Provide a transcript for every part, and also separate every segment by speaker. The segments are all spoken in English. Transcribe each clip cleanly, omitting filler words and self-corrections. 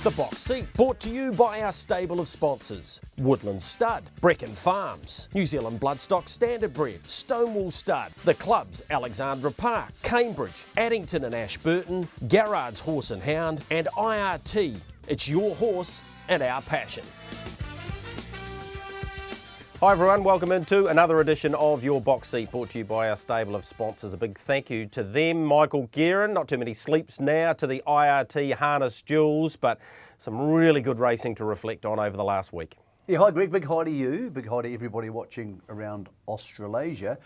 Speaker 1: The Box Seat, brought to you by our stable of sponsors: Woodland Stud, Brecon Farms, New Zealand Bloodstock Standardbred, Stonewall Stud, the clubs Alexandra Park, Cambridge, Addington and Ashburton, Garrard's Horse and Hound, and IRT. It's your horse and our passion. Hi everyone, welcome into another edition of Your Box Seat, brought to you by our stable of sponsors. A big thank you to them. Michael Guerin, not too many sleeps now, to the IRT Harness Jewels, but some really good racing to reflect on over the last week.
Speaker 2: Yeah, hi Greg, big hi to you, big hi to everybody watching around Australasia.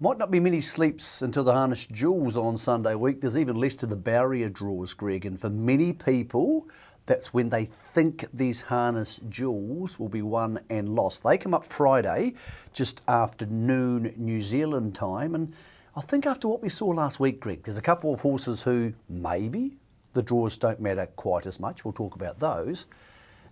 Speaker 2: Might not be many sleeps until the Harness Jewels on Sunday week. There's even less to the barrier draws, Greg, and for many people, that's when they think these Harness Jewels will be won and lost. They come up Friday, just after noon New Zealand time, and I think after what we saw last week, Greg, there's a couple of horses who maybe the draws don't matter quite as much. We'll talk about those.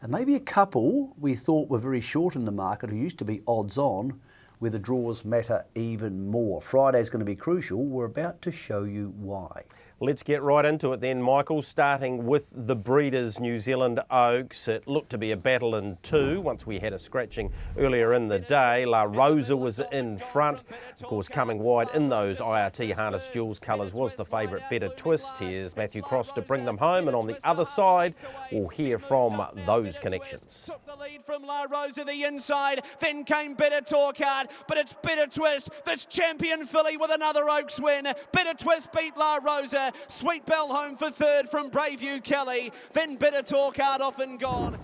Speaker 2: And maybe a couple we thought were very short in the market who used to be odds on, where the draws matter even more. Friday's going to be crucial. We're about to show you why.
Speaker 1: Let's get right into it then, Michael, starting with the Breeders' New Zealand Oaks. It looked to be a battle in two once we had a scratching earlier in the day. La Rosa was in front. Of course, coming wide in those IRT Harness Jewels colours was the favourite Better Twist. Here's Matthew Cross to bring them home, and on the other side, we'll hear from those connections.
Speaker 3: Took the lead from La Rosa the inside, then came Better Talkard, but it's Better Twist, this champion filly with another Oaks win. Better Twist beat La Rosa. Sweet Bell home for third from Braveview Kelly, then Better Talkard off and gone.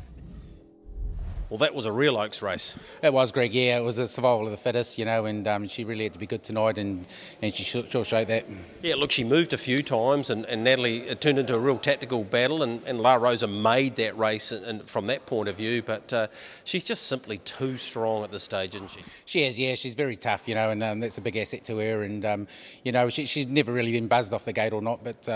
Speaker 1: Well, that was a real Oaks race.
Speaker 4: It was, Greg, yeah. It was a survival of the fittest, you know, and she really had to be good tonight, and she sure showed that.
Speaker 1: Yeah, look, she moved a few times, and Natalie, it turned into a real tactical battle, and La Rosa made that race and from that point of view, but she's just simply too strong at this stage, isn't she?
Speaker 4: She is, yeah. She's very tough, you know, and that's a big asset to her, and, you know, she's never really been buzzed off the gate or not, but,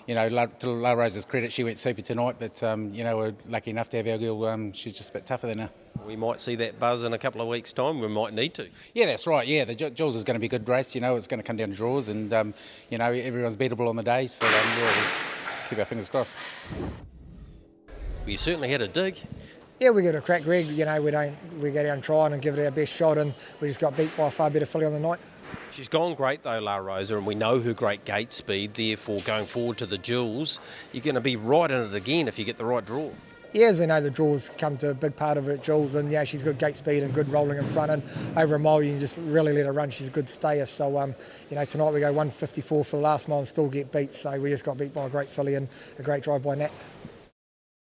Speaker 4: you know, to La Rosa's credit, she went super tonight, but, you know, we're lucky enough to have our girl, she's just a bit tougher than her.
Speaker 1: We might see that buzz in a couple of weeks' time. We might need to.
Speaker 4: Yeah, that's right. Yeah, the Jules is going to be a good race. You know, it's going to come down to draws, and you know, everyone's beatable on the day. So yeah, we'll keep our fingers crossed.
Speaker 1: You certainly had a dig.
Speaker 5: Yeah, we got a crack, Greg. You know, we go down trying and give it our best shot, and we just got beat by a far better filly on the night.
Speaker 1: She's gone great though, La Rosa, and we know her great gate speed. Therefore, going forward to the Jewels, you're going to be right in it again if you get the right draw.
Speaker 5: Yeah, as we know, the draws come to a big part of it, Jules, and yeah, she's good gate speed and good rolling in front, and over a mile you can just really let her run. She's a good stayer, so you know, tonight we go 154 for the last mile and still get beat, so we just got beat by a great filly and a great drive by Nat.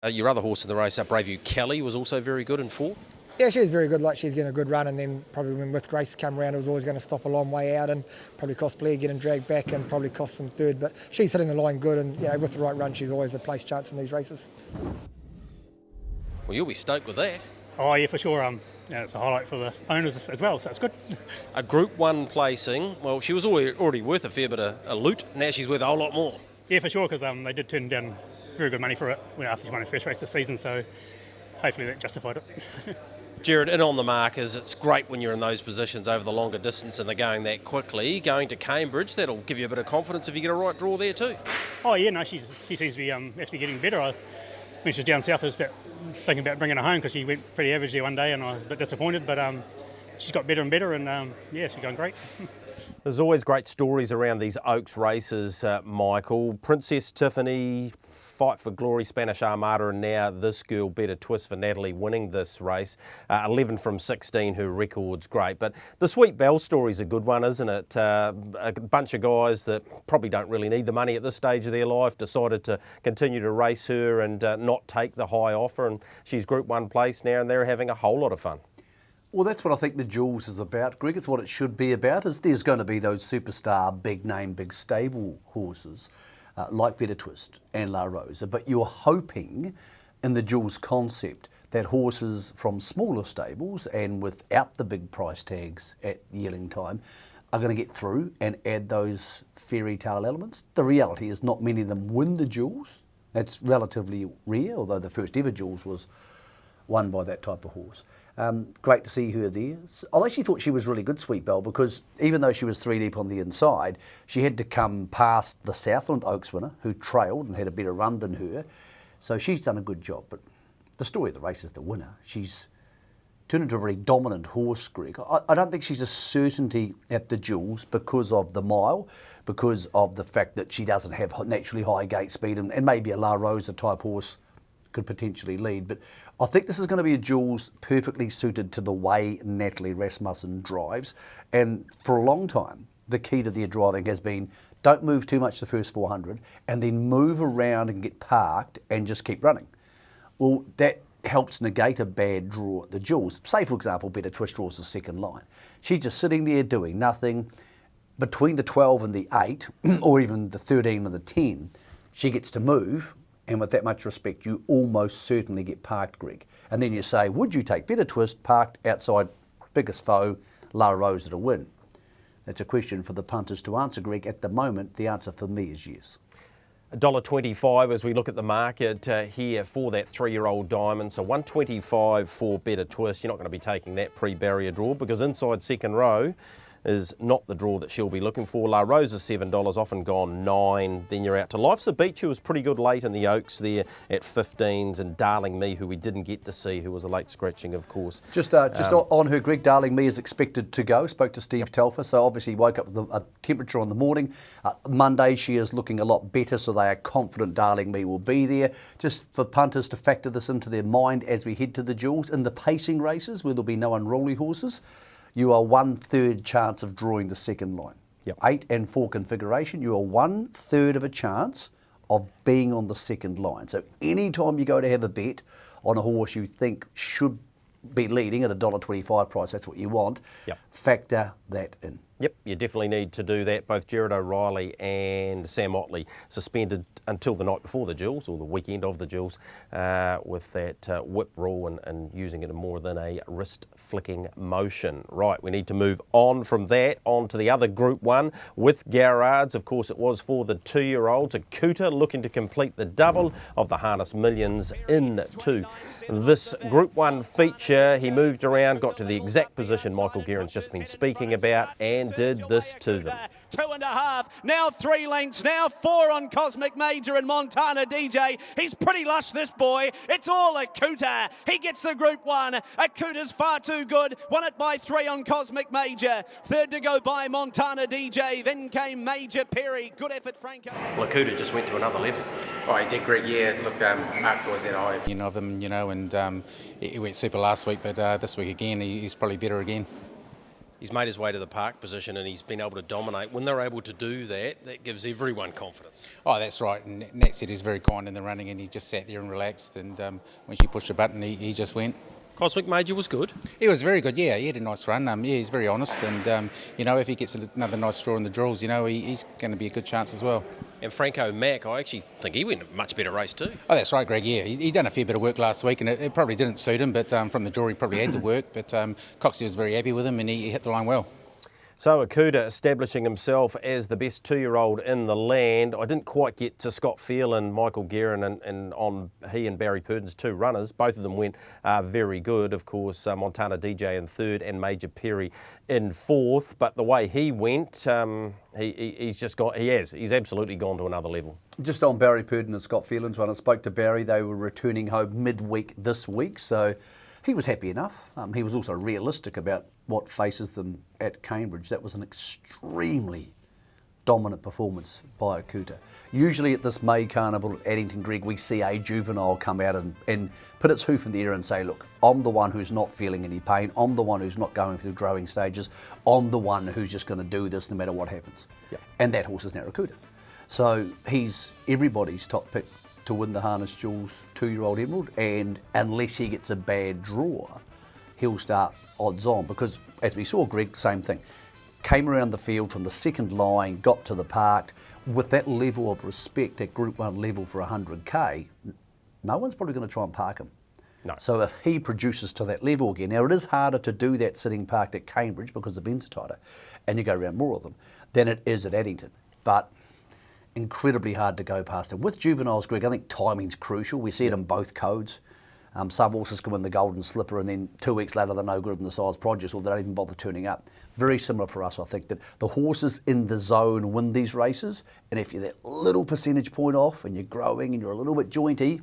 Speaker 1: Your other horse in the race, Braveview Kelly, was also very good in fourth.
Speaker 5: Yeah, she's very good, like she's getting a good run, and then probably when with Grace come around, it was always going to stop a long way out and probably cost Blair getting dragged back and probably cost them third, but she's hitting the line good, and you know, with the right run she's always a place chance in these races.
Speaker 1: Well, you'll be stoked with that.
Speaker 6: Oh yeah, for sure. Yeah, it's a highlight for the owners as well, so it's good.
Speaker 1: A Group 1 placing, well, she was already worth a fair bit of loot. Now she's worth a whole lot more.
Speaker 6: Yeah, for sure, because they did turn down very good money for it after she won her first race this season, so hopefully that justified it.
Speaker 1: Jared, in on the markers, it's great when you're in those positions over the longer distance and they're going that quickly. Going to Cambridge, that'll give you a bit of confidence if you get a right draw there too.
Speaker 6: Oh yeah, no, she seems to be actually getting better. When she was down south, I was thinking about bringing her home because she went pretty average there one day and I was a bit disappointed, but she's got better and better, and yeah, she's going great.
Speaker 1: There's always great stories around these Oaks races, Michael. Princess Tiffany, Fight for Glory, Spanish Armada, and now this girl, Better Twist for Natalie, winning this race. 11 from 16, her record's great. But the Sweet Bell story's a good one, isn't it? A bunch of guys that probably don't really need the money at this stage of their life decided to continue to race her and not take the high offer, and she's Group 1 place now, and they're having a whole lot of fun.
Speaker 2: Well, that's what I think the Jewels is about, Greg. It's what it should be about, is there's going to be those superstar, big name, big stable horses like Better Twist and La Rosa, but you're hoping in the Jewels concept that horses from smaller stables and without the big price tags at yearling time are going to get through and add those fairy tale elements. The reality is not many of them win the Jewels. That's relatively rare, although the first ever Jewels was won by that type of horse. Great to see her there. I actually thought she was really good, Sweet Bell, because even though she was 3 deep on the inside, she had to come past the Southland Oaks winner, who trailed and had a better run than her. So she's done a good job. But the story of the race is the winner. She's turned into a very dominant horse, Greg. I don't think she's a certainty at the Jewels because of the mile, because of the fact that she doesn't have naturally high gate speed, and maybe a La Rosa type horse could potentially lead. But I think this is going to be a Jewels perfectly suited to the way Natalie Rasmussen drives. And for a long time, the key to their driving has been don't move too much the first 400 and then move around and get parked and just keep running. Well, that helps negate a bad draw at the Jewels. Say, for example, Better Twist draws the second line. She's just sitting there doing nothing. Between the 12 and the 8, or even the 13 and the 10, she gets to move, and with that much respect, you almost certainly get parked, Greg. And then you say, would you take Better Twist parked outside biggest foe, La Rosa to win? That's a question for the punters to answer, Greg. At the moment, the answer for me is yes.
Speaker 1: $1.25 as we look at the market here for that 3-year-old diamond. So $1.25 for Better Twist. You're not going to be taking that pre-barrier draw because inside second row is not the draw that she'll be looking for. La Rosa $7, often gone 9. Then you're out to Life's a Beach, who was pretty good late in the Oaks there at 15s, and Darling Me, who we didn't get to see, who was a late scratching, of course.
Speaker 2: Just on her, Greg, Darling Me is expected to go. Spoke to Steve Telfer, so obviously woke up with a temperature on the morning. Monday she is looking a lot better, so they are confident Darling Me will be there. Just for punters to factor this into their mind as we head to the Jewels. In the pacing races, where there'll be no unruly horses, you are 1/3 chance of drawing the second line.
Speaker 1: Yep.
Speaker 2: 8 and 4 configuration, you are 1/3 of a chance of being on the second line. So anytime you go to have a bet on a horse you think should be leading at a $1.25 price, that's what you want,
Speaker 1: Yep.
Speaker 2: factor that in.
Speaker 1: Yep, you definitely need to do that. Both Jared O'Reilly and Sam Otley suspended until the night before the Jewels, or the weekend of the Jewels, with that whip rule and using it more than a wrist flicking motion. Right, we need to move on from that on to the other Group 1 with Garrards. Of course, it was for the 2-year-olds. Akuta looking to complete the double of the Harness Millions into this Group 1 feature. He moved around, got to the exact position Michael Guerin's just been speaking about, and did this to them.
Speaker 3: 2.5, now 3 lengths, now 4 on Cosmic Major and Montana DJ. He's pretty lush, this boy. It's all Akuta. He gets the Group 1. Akuta's far too good. Won it by 3 on Cosmic Major. Third to go by Montana DJ. Then came Major Perry. Good effort, Franco.
Speaker 1: Well, Akuta just went to another level.
Speaker 4: Oh, he did great, yeah. Look, Mark's always that high. You know of him, and he went super last week, but this week again, he's probably better again.
Speaker 1: He's made his way to the park position and he's been able to dominate. When they're able to do that, that gives everyone confidence.
Speaker 4: Oh, that's right. And Nat said he was very kind in the running, and he just sat there and relaxed. And when she pushed the button, he just went.
Speaker 1: Cosmic Major was good.
Speaker 4: He was very good, yeah. He had a nice run. Yeah, he's very honest. And, if he gets another nice draw in the drills, he's going to be a good chance as well.
Speaker 1: And Franco Mack, I actually think he went a much better race too.
Speaker 4: Oh, that's right, Greg, yeah. He done a fair bit of work last week, and it probably didn't suit him, but from the draw he probably had to work. But Coxie was very happy with him, and he hit the line well.
Speaker 1: So Akuta establishing himself as the best 2-year-old in the land. I didn't quite get to Scott Phelan, Michael Guerin and on he and Barry Purdon's 2 runners. Both of them went very good. Of course, Montana DJ in 3rd and Major Perry in 4th. But the way he went, he's absolutely gone to another level.
Speaker 2: Just on Barry Purdon and Scott Phelan's run, I spoke to Barry. They were returning home midweek this week, so he was happy enough. He was also realistic about what faces them at Cambridge. That was an extremely dominant performance by Akuta. Usually at this May Carnival at Addington, Greg, we see a juvenile come out and put its hoof in the air and say, look, I'm the one who's not feeling any pain. I'm the one who's not going through growing stages. I'm the one who's just going to do this no matter what happens.
Speaker 1: Yep.
Speaker 2: And that horse is now Akuta. So he's everybody's top pick to win the Harness Jewels 2-year-old Emerald, and unless he gets a bad draw, he'll start odds on, because as we saw, Greg, same thing. Came around the field from the second line, got to the park with that level of respect at Group 1 level for 100k. No one's probably going to try and park him.
Speaker 1: No.
Speaker 2: So if he produces to that level again, now it is harder to do that sitting parked at Cambridge because the bends are tighter, and you go around more of them, than it is at Addington. But incredibly hard to go past him. With juveniles, Greg, I think timing's crucial. We see it in both codes. Some horses can win the Golden Slipper and then 2 weeks later they're no good in the size produce, or they don't even bother turning up. Very similar for us, I think, that the horses in the zone win these races, and if you're that little percentage point off and you're growing and you're a little bit jointy,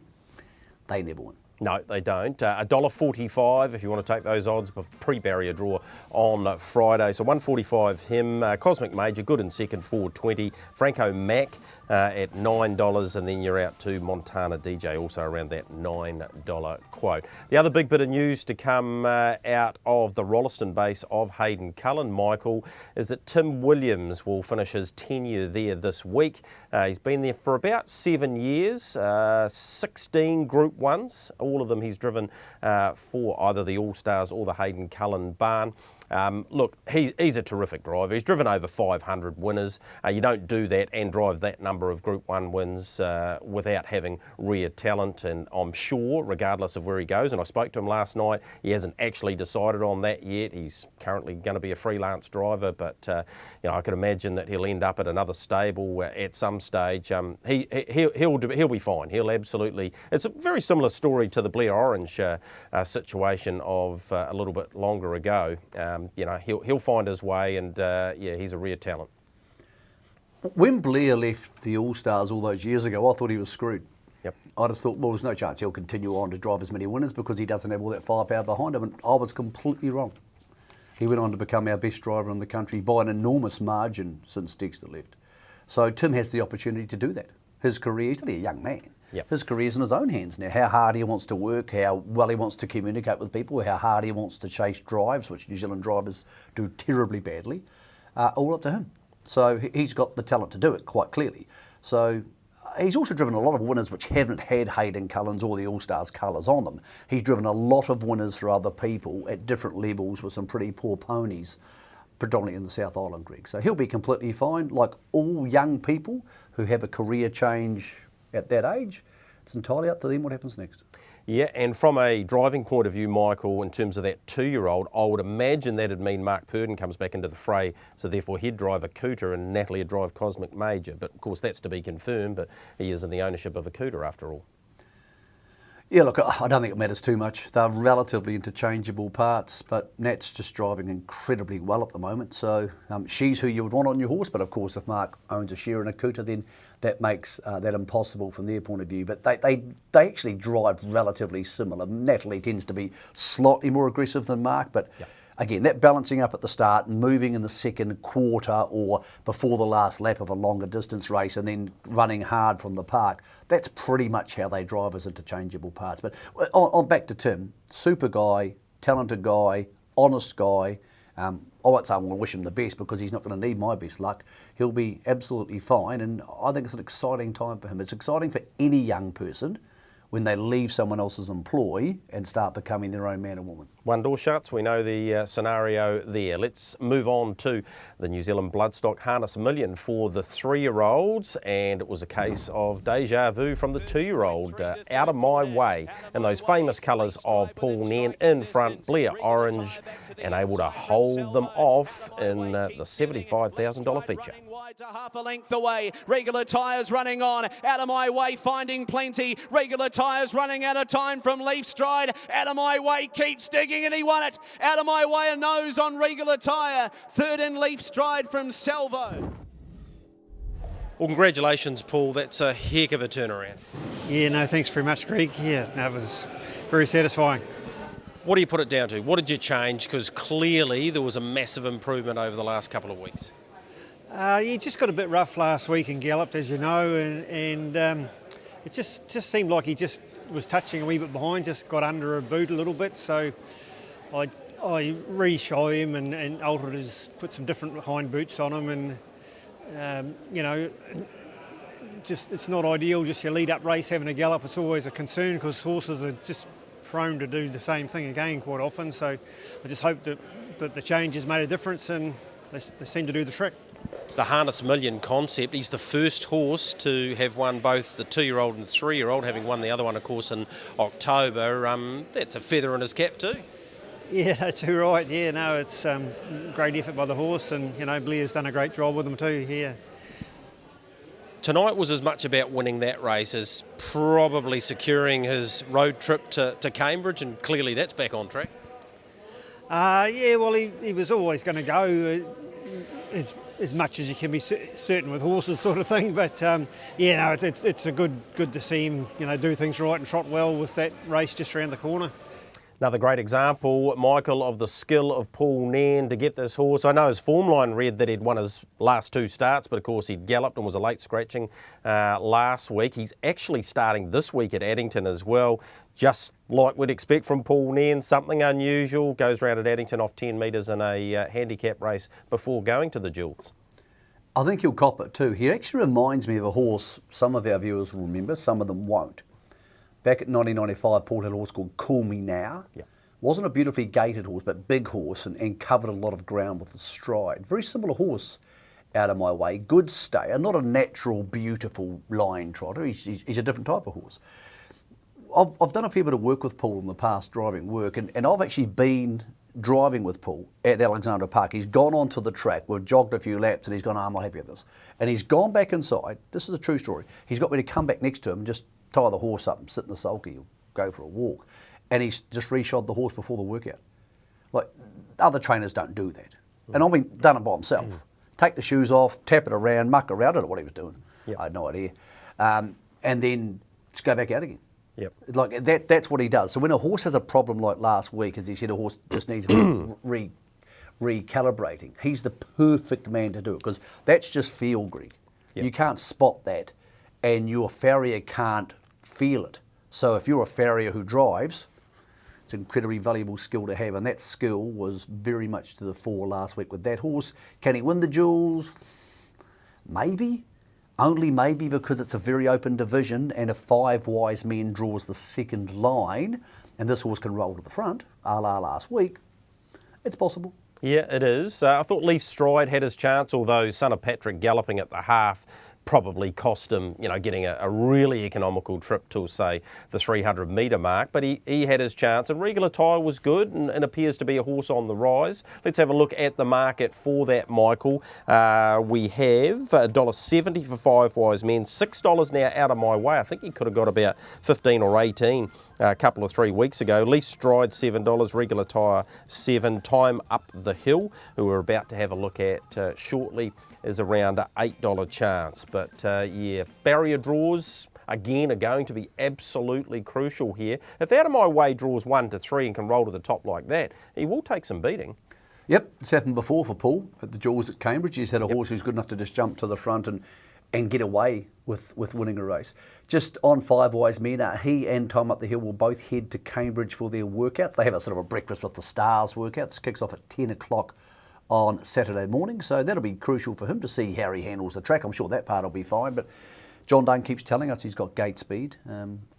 Speaker 2: they never win.
Speaker 1: No, they don't. $1.45 if you want to take those odds, pre-barrier draw on Friday. So $1.45 him. Cosmic Major, good in second, $4.20. Franco Mac at $9, and then you're out to Montana DJ, also around that $9 quote. The other big bit of news to come out of the Rolleston base of Hayden Cullen, Michael, is that Tim Williams will finish his tenure there this week. He's been there for about 7 years, 16 Group 1s. All of them he's driven for either the All-Stars or the Hayden Cullen barn. Look, he's a terrific driver. He's driven over 500 winners. You don't do that and drive that number of Group 1 wins without having rare talent, and I'm sure, regardless of where he goes, and I spoke to him last night, he hasn't actually decided on that yet. He's currently going to be a freelance driver, but I can imagine that he'll end up at another stable at some stage. He'll be fine. He'll absolutely. It's a very similar story to the Blair Orange situation of a little bit longer ago. He'll find his way, and he's a rare talent.
Speaker 2: When Blair left the All-Stars all those years ago, I thought he was screwed.
Speaker 1: Yep.
Speaker 2: I just thought, well, there's no chance he'll continue on to drive as many winners because he doesn't have all that firepower behind him, and I was completely wrong. He went on to become our best driver in the country by an enormous margin since Dexter left. So Tim has the opportunity to do that. His career, he's only a young man.
Speaker 1: Yep.
Speaker 2: His career's in his own hands now. How hard he wants to work, how well he wants to communicate with people, how hard he wants to chase drives, which New Zealand drivers do terribly badly, all up to him. So he's got the talent to do it, quite clearly. So he's also driven a lot of winners which haven't had Hayden Cullen's or the All-Stars colours on them. He's driven a lot of winners for other people at different levels with some pretty poor ponies, predominantly in the South Island, Greg. So he'll be completely fine. Like all young people who have a career change at that age, it's entirely up to them what happens next.
Speaker 1: Yeah, and from a driving point of view, Michael, in terms of that 2-year-old, I would imagine that'd mean Mark Purdon comes back into the fray, so therefore he'd drive a Cooter and Natalie would drive Cosmic Major. But of course that's to be confirmed, but he is in the ownership of a Cooter after all.
Speaker 2: Yeah, look, I don't think it matters too much. They're relatively interchangeable parts, but Nat's just driving incredibly well at the moment. So she's who you would want on your horse, but of course if Mark owns a share in a Cooter, then that makes that impossible from their point of view. But they actually drive relatively similar. Natalie tends to be slightly more aggressive than Mark, but again, that balancing up at the start and moving in the second quarter or before the last lap of a longer distance race and then running hard from the park, that's pretty much how they drive as interchangeable parts. But on back to Tim, super guy, talented guy, honest guy. I won't say I'm going to wish him the best because he's not going to need my best luck. He'll be absolutely fine, and I think it's an exciting time for him. It's exciting for any young person when they leave someone else's employ and start becoming their own man or woman.
Speaker 1: One door shuts, we know the scenario there. Let's move on to the New Zealand Bloodstock Harness Million for the 3-year-olds, and it was a case of deja vu from the 2-year-old, Out of My Way, and those famous colours of Paul Nairn in front, Blair Orange, and able to hold them off in the $75,000 feature.
Speaker 3: Wide to half a length away. Regular Tyres running on. Out of My Way finding plenty. Regular Tyres running out of time from Leaf Stride. Out of My Way keeps digging and he won it. Out of My Way a nose on Regular Tyre. Third in Leaf Stride from Salvo.
Speaker 1: Well, congratulations, Paul. That's a heck of a turnaround.
Speaker 7: Yeah, no, thanks very much, Greg. Yeah, no, it was very satisfying.
Speaker 1: What do you put it down to? What did you change? Because clearly there was a massive improvement over the last couple of weeks.
Speaker 7: You just got a bit rough last week and galloped, as you know, and it just seemed like he just was touching a wee bit behind, just got under a boot a little bit. So I re-shod him and altered put some different hind boots on him, and just it's not ideal. Just your lead-up race having a gallop, it's always a concern because horses are just prone to do the same thing again quite often. So I just hope that the change has made a difference and they seem to do the trick.
Speaker 1: The Harness Million concept, he's the first horse to have won both the 2-year-old and the 3-year-old, having won the other one, of course, in October. That's a feather in his cap too.
Speaker 7: Yeah, that's right. Yeah, no, it's great effort by the horse, and Blair's done a great job with him too. Yeah.
Speaker 1: Tonight was as much about winning that race as probably securing his road trip to Cambridge, and clearly that's back on track.
Speaker 7: Yeah, well, he was always going to go. as much as you can be certain with horses, sort of thing. But yeah, no, it's a good to see him, do things right and trot well with that race just around the corner.
Speaker 1: Another great example, Michael, of the skill of Paul Nairn to get this horse. I know his form line read that he'd won his last 2 starts, but of course he'd galloped and was a late scratching last week. He's actually starting this week at Addington as well, just like we'd expect from Paul Nairn, something unusual. Goes round at Addington off 10 metres in a handicap race before going to the Jewels.
Speaker 2: I think he'll cop it too. He actually reminds me of a horse some of our viewers will remember, some of them won't. Back at 1995, Paul had a horse called Call Me Now.
Speaker 1: Yep.
Speaker 2: Wasn't a beautifully gaited horse, but big horse and covered a lot of ground with the stride. Very similar horse out of my way. Good stayer, not a natural, beautiful line trotter. He's a different type of horse. I've done a fair bit of work with Paul in the past, driving work, and I've actually been driving with Paul at Alexandra Park. He's gone onto the track, we've jogged a few laps, and he's gone, I'm not happy with this. And he's gone back inside. This is a true story. He's got me to come back next to him and just tie the horse up and sit in the sulky or go for a walk. And he's just reshod the horse before the workout. Like, other trainers don't do that. And I've been done it by himself. Take the shoes off, tap it around, muck around. I don't know what he was doing.
Speaker 1: Yep.
Speaker 2: I had no idea. And then just go back out again.
Speaker 1: Yep.
Speaker 2: Like that's what he does. So when a horse has a problem like last week, as he said, a horse just needs recalibrating, he's the perfect man to do it, because that's just feel, Greg.
Speaker 1: Yep.
Speaker 2: You can't spot that, and your farrier can't feel it. So if you're a farrier who drives, it's an incredibly valuable skill to have, and that skill was very much to the fore last week with that horse. Can he win the Jewels? Maybe. Only maybe, because it's a very open division, and if 5 Wise Men draws the second line and this horse can roll to the front, a la last week, it's possible.
Speaker 1: Yeah, it is. I thought Leaf Stride had his chance, although Son of Patrick galloping at the half probably cost him, getting a really economical trip to, say, the 300 metre mark. But he had his chance, and Regal Attire was good and appears to be a horse on the rise. Let's have a look at the market for that, Michael. We have $1.70 for 5 Wise Men, $6 now out of my way. I think he could have got about 15 or 18 a couple of 3 weeks ago. Leaf Stride $7, Regal Attire $7. Time Up the Hill, who we're about to have a look at shortly, is around an $8 chance. But yeah, barrier draws again are going to be absolutely crucial here. If Out of My Way draws 1 to 3 and can roll to the top like that, he will take some beating.
Speaker 2: Yep, it's happened before for Paul at the Jewels at Cambridge. He's had a horse who's good enough to just jump to the front and get away with winning a race. Just on 5 Wise Men, he and Time Up the Hill will both head to Cambridge for their workouts. They have a sort of a breakfast with the stars workouts. Kicks off at 10 o'clock on Saturday morning, so that'll be crucial for him to see how he handles the track. I'm sure that part will be fine, but John Dunn keeps telling us he's got gate speed.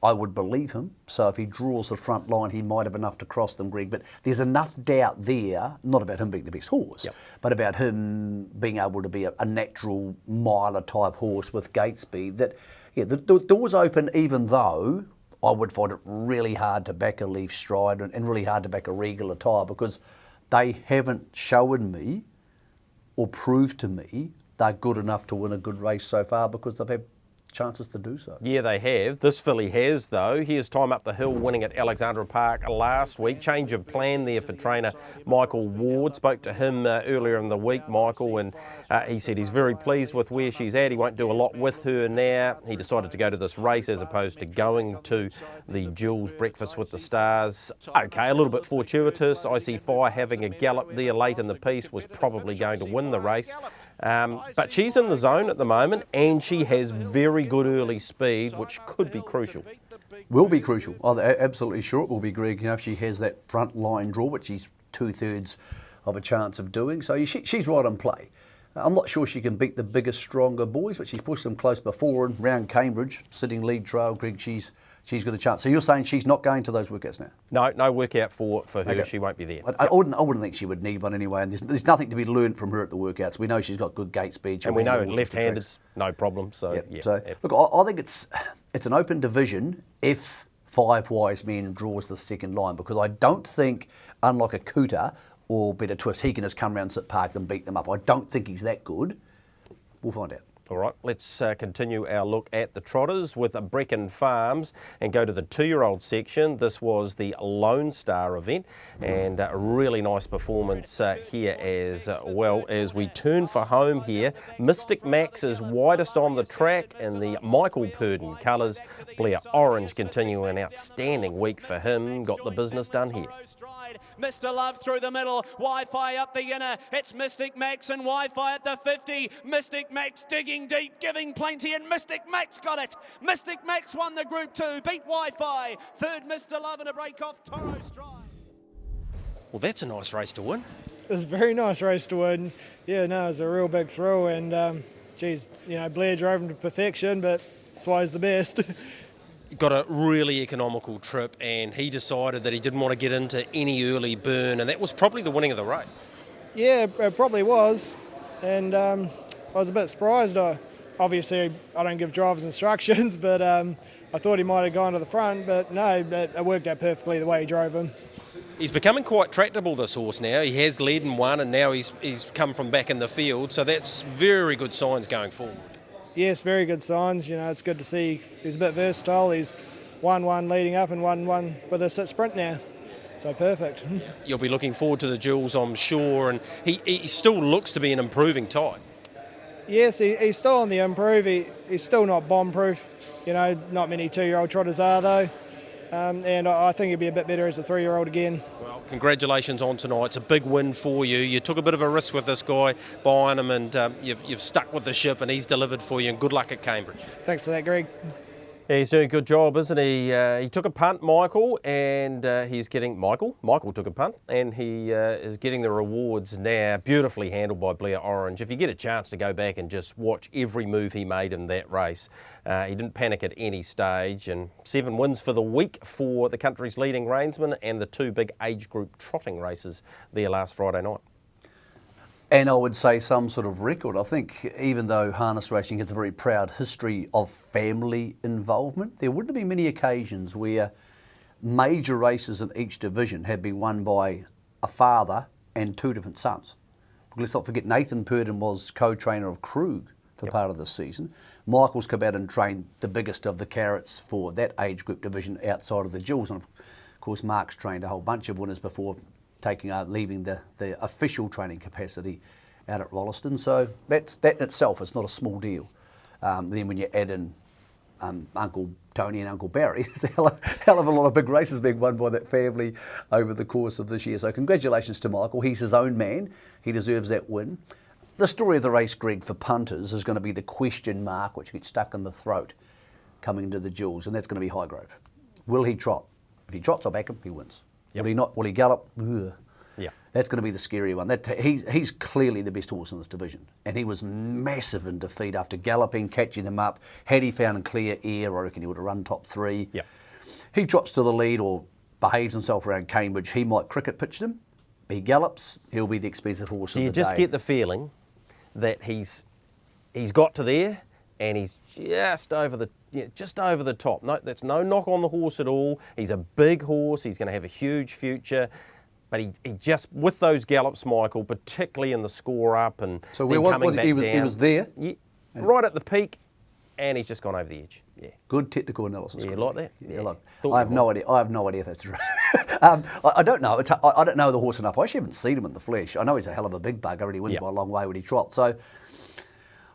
Speaker 2: I would believe him, so if he draws the front line, he might have enough to cross them, Greg, but there's enough doubt there, not about him being the best horse, but about him being able to be a natural miler type horse with gate speed, that the door's open, even though I would find it really hard to back a Leaf Stride and really hard to back a Regal Attire, because they haven't shown me or proved to me they're good enough to win a good race so far, because they've had chances to do so.
Speaker 1: Yeah, they have. This filly has, though. Here's Time Up the Hill winning at Alexandra Park last week. Change of plan there for trainer Michael Ward. Spoke to him earlier in the week, Michael, and he said he's very pleased with where she's at. He won't do a lot with her now. He decided to go to this race as opposed to going to the Jewels Breakfast with the Stars. Okay, a little bit fortuitous. I see Fire having a gallop there late in the piece was probably going to win the race. But she's in the zone at the moment, and she has very good early speed, which could be crucial.
Speaker 2: Will be crucial. I'm absolutely sure it will be, Greg. If she has that front line draw, which she's 2/3 of a chance of doing, so she's right on play. I'm not sure she can beat the bigger, stronger boys, but she's pushed them close before, and round Cambridge, sitting lead trail, Greg, she's got a chance. So you're saying she's not going to those workouts now? No
Speaker 1: workout for her.
Speaker 2: Okay.
Speaker 1: She won't be there.
Speaker 2: I wouldn't think she would need one anyway, and there's nothing to be learned from her at the workouts. We know she's got good gate speed.
Speaker 1: And we know left-handed's no problem. So,
Speaker 2: look, I think it's an open division if 5 Wise Men draws the second line, because I don't think, unlike a Cooter or Better Twist, he can just come around, sit park and beat them up. I don't think he's that good. We'll find out.
Speaker 1: All right, let's continue our look at the trotters with Brecon Farms and go to the 2-year-old section. This was the Lone Star event and a really nice performance here as well as we turn for home here. Mystic Max is widest on the track in the Michael Purdon colours. Blair Orange continuing an outstanding week for him. Got the business done here.
Speaker 3: Mr. Love through the middle, Wi-Fi up the inner, it's Mystic Max and Wi-Fi at the 50, Mystic Max digging deep, giving plenty, and Mystic Max got it. Mystic Max won the Group 2, beat Wi-Fi, third Mr. Love and a break off Toro Stride.
Speaker 1: Well, that's a nice race to win.
Speaker 8: It's a very nice race to win. Yeah, no, it's a real big thrill, and geez, you know, Blair drove him to perfection, but that's why he's the best.
Speaker 1: Got a really economical trip and he decided that he didn't want to get into any early burn, and that was probably the winning of the race.
Speaker 8: Yeah, it probably was, and I was a bit surprised. Obviously, I don't give drivers instructions, but I thought he might have gone to the front, but no, it worked out perfectly the way he drove him.
Speaker 1: He's becoming quite tractable, this horse now. He has led and won, and now he's come from back in the field, so that's very good signs going forward.
Speaker 8: Yes, very good signs. You know, it's good to see he's a bit versatile. He's 1-1 leading up and 1-1 with a sit sprint now. So perfect.
Speaker 1: You'll be looking forward to the duels, I'm sure, and he still looks to be an improving type.
Speaker 8: Yes, he's still on the improve. He's still not bomb-proof. You know, not many 2-year-old trotters are, though. And I think he'll be a bit better as a 3-year-old again.
Speaker 1: Well, congratulations on tonight. It's a big win for you. You took a bit of a risk with this guy, buying him, and you've stuck with the ship, and he's delivered for you, and good luck at Cambridge.
Speaker 8: Thanks for that, Greg.
Speaker 1: Yeah, he's doing a good job, isn't he? He took a punt, Michael, and he's getting... Michael took a punt, and he is getting the rewards now. Beautifully handled by Blair Orange. If you get a chance to go back and just watch every move he made in that race, he didn't panic at any stage, and 7 wins for the week for the country's leading reinsman and the 2 big age group trotting races there last Friday night.
Speaker 2: And I would say some sort of record. I think even though harness racing has a very proud history of family involvement, there wouldn't be many occasions where major races in each division have been won by a father and 2 different sons. Let's not forget Nathan Purdon was co-trainer of Krug for part of this season. Michael's come out and trained the biggest of the carrots for that age group division outside of the Jewels. And of course Mark's trained a whole bunch of winners before leaving the official training capacity out at Rolleston. So that in itself is not a small deal. Then when you add in Uncle Tony and Uncle Barry, there's a hell of a lot of big races being won by that family over the course of this year. So congratulations to Michael. He's his own man. He deserves that win. The story of the race, Greg, for punters is going to be the question mark which gets stuck in the throat coming into the Jewels, and that's going to be Highgrove. Will he trot? If he trots, I'll back him, he wins. Yep. Will he not? Will he gallop? Ugh. Yeah. That's going to be the scary one. He's clearly the best horse in this division, and he was massive in defeat after galloping, catching them up. Had he found clear air, I reckon he would have run top 3. Yeah. He trots to the lead or behaves himself around Cambridge, he might cricket pitch them. He gallops, he'll be the expensive horse of the day.
Speaker 1: Do you just get the feeling that he's got to there and he's just over the top? No, that's no knock on the horse at all. He's a big horse. He's going to have a huge future. But he just, with those gallops, Michael, particularly in the score up and
Speaker 2: so
Speaker 1: then coming back down.
Speaker 2: He was there?
Speaker 1: Yeah, right at the peak, and he's just gone over the edge. Yeah.
Speaker 2: Good technical analysis.
Speaker 1: Yeah, like that?
Speaker 2: Yeah. Look, I have no idea if that's true. I don't know. I don't know the horse enough. I actually haven't seen him in the flesh. I know he's a hell of a big bug. I already wins by a long way when he trots. So,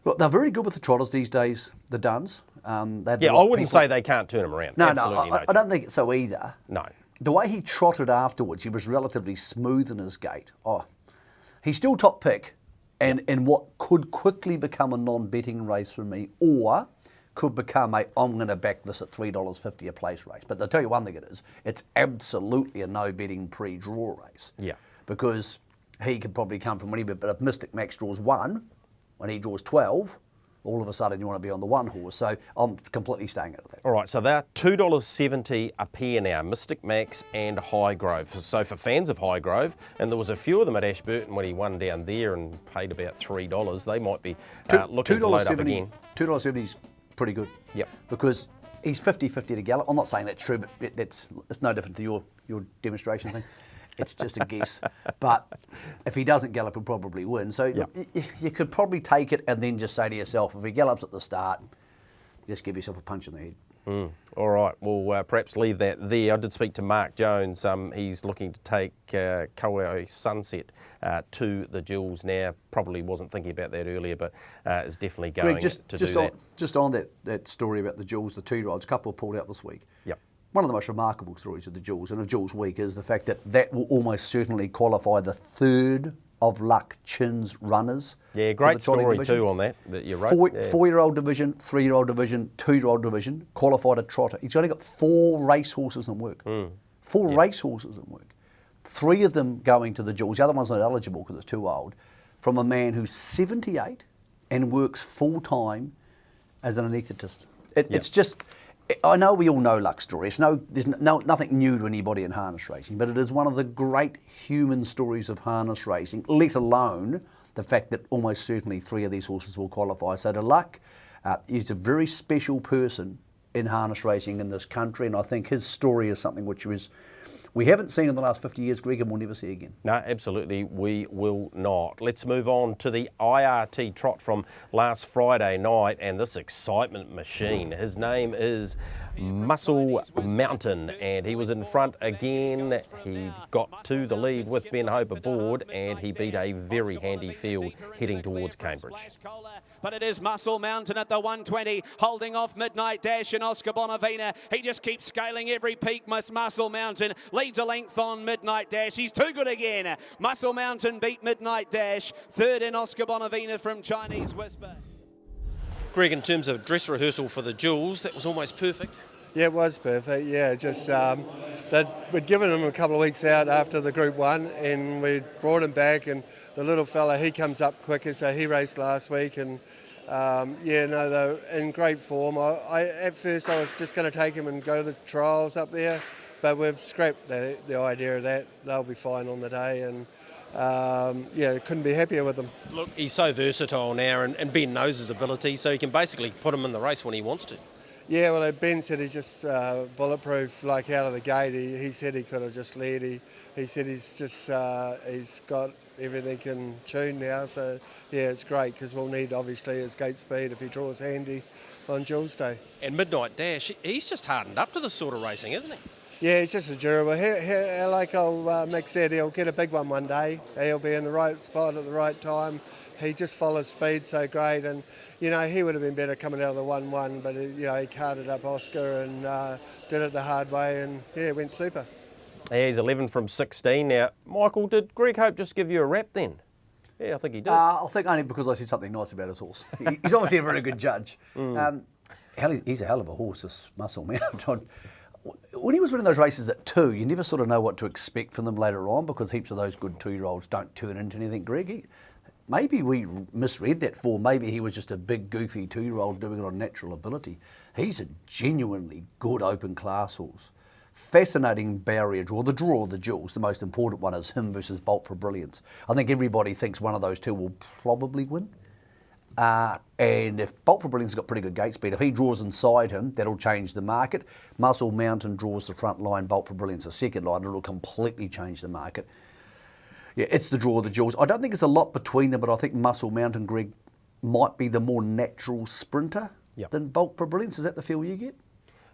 Speaker 2: look, they're very good with the trotters these days, the Duns.
Speaker 1: I wouldn't say they can't turn him around.
Speaker 2: No, I don't think so either.
Speaker 1: No.
Speaker 2: The way he trotted afterwards, he was relatively smooth in his gait. He's still top pick, and in what could quickly become a non-betting race for me, or could become I'm going to back this at $3.50 a place race. But I'll tell you one thing it is, it's absolutely a no-betting pre-draw race. Yeah. Because he could probably come from anywhere, but if Mystic Max draws 1, when he draws 12, all of a sudden you want to be on the 1 horse. So I'm completely staying out of that.
Speaker 1: All right, so they're $2.70 a pair now, Mystic Max and Highgrove. So for fans of Highgrove, and there was a few of them at Ashburton when he won down there and paid about $3, they might be looking to load up again.
Speaker 2: $2.70 is pretty good.
Speaker 1: Yep.
Speaker 2: Because he's 50-50 to gallop. I'm not saying that's true, but it's no different to your demonstration thing. It's just a guess. But if he doesn't gallop, he'll probably win. So you could probably take it and then just say to yourself, if he gallops at the start, just give yourself a punch in the head.
Speaker 1: All right, we'll perhaps leave that there. I did speak to Mark Jones. He's looking to take Kauai Sunset to the Jewels now. Probably wasn't thinking about that earlier, but is definitely going
Speaker 2: Greg,
Speaker 1: to do that.
Speaker 2: Just on that story about the Jewels, the 2-year-olds, a couple have pulled out this week.
Speaker 1: Yep.
Speaker 2: One of the most remarkable stories of the Jewels and of Jewels Week is the fact that will almost certainly qualify the third of Luck Chin's runners.
Speaker 1: Yeah, great story too on that you wrote.
Speaker 2: 4-year-old division, 3-year-old division, 2-year-old division, qualified a trotter. He's only got 4 racehorses in work. 4 racehorses in work. 3 of them going to the Jewels. The other one's not eligible because it's too old. From a man who's 78 and works full-time as an anaesthetist. It's just... I know we all know Luck's story. There's nothing new to anybody in harness racing, but it is one of the great human stories of harness racing, let alone the fact that almost certainly 3 of these horses will qualify. So to Luck, he's a very special person in harness racing in this country, and I think his story is something which we haven't seen in the last 50 years, Greg, and we'll never see again.
Speaker 1: No, absolutely, we will not. Let's move on to the IRT trot from last Friday night and this excitement machine. His name is Muscle Mountain, and he was in front again. He got to the lead with Ben Hope aboard, and he beat a very handy field heading towards Cambridge.
Speaker 3: But it is Muscle Mountain at the 120, holding off Midnight Dash and Oscar Bonavina. He just keeps scaling every peak. Muscle Mountain leads a length on Midnight Dash. He's too good again. Muscle Mountain beat Midnight Dash. Third in Oscar Bonavina from Chinese Whisper.
Speaker 1: Greg, in terms of dress rehearsal for the Jewels, that was almost perfect.
Speaker 9: Yeah, it was perfect. Yeah, just we'd given him a couple of weeks out after the Group 1 and we brought him back, and the little fella, he comes up quicker, so he raced last week, and they're in great form. At first I was just going to take him and go to the trials up there, but we've scrapped the idea of that. They'll be fine on the day, and couldn't be happier with them.
Speaker 1: Look, he's so versatile now, and Ben knows his ability, so you can basically put him in the race when he wants to.
Speaker 9: Yeah, well, Ben said he's just bulletproof, like out of the gate. He said he could have just led. He said he's got everything in tune now. So, yeah, it's great because we'll need, obviously, his gate speed if he draws handy on Jules Day.
Speaker 1: And Midnight Dash, he's just hardened up to this sort of racing, isn't he?
Speaker 9: Yeah, he's just a durable. Like old Mick said, he'll get a big one one day. He'll be in the right spot at the right time. He just follows speed so great, and he would have been better coming out of the 1-1, but he carted up Oscar and did it the hard way, and went super.
Speaker 1: Yeah, he's 11 from 16 now. Michael, did Greg Hope just give you a rap then? Yeah, I think he did.
Speaker 2: I think only because I said something nice about his horse. He's obviously a very good judge. He's a hell of a horse, this Muscle Mountain. When he was winning those races at 2, you never sort of know what to expect from them later on because heaps of those good 2-year-olds don't turn into anything, Greg. Maybe we misread that for maybe he was just a big, goofy 2-year-old doing it on natural ability. He's a genuinely good open class horse. Fascinating barrier draw. The draw of the Jewels, the most important one is him versus Bolt for Brilliance. I think everybody thinks one of those 2 will probably win. And if Bolt for Brilliance has got pretty good gate speed, if he draws inside him, that'll change the market. Muscle Mountain draws the front line, Bolt for Brilliance the second line, it'll completely change the market. Yeah, it's the draw of the Jewels. I don't think there's a lot between them, but I think Muscle Mountain, Greg, might be the more natural sprinter than Bolt for Brilliance. Is that the feel you get?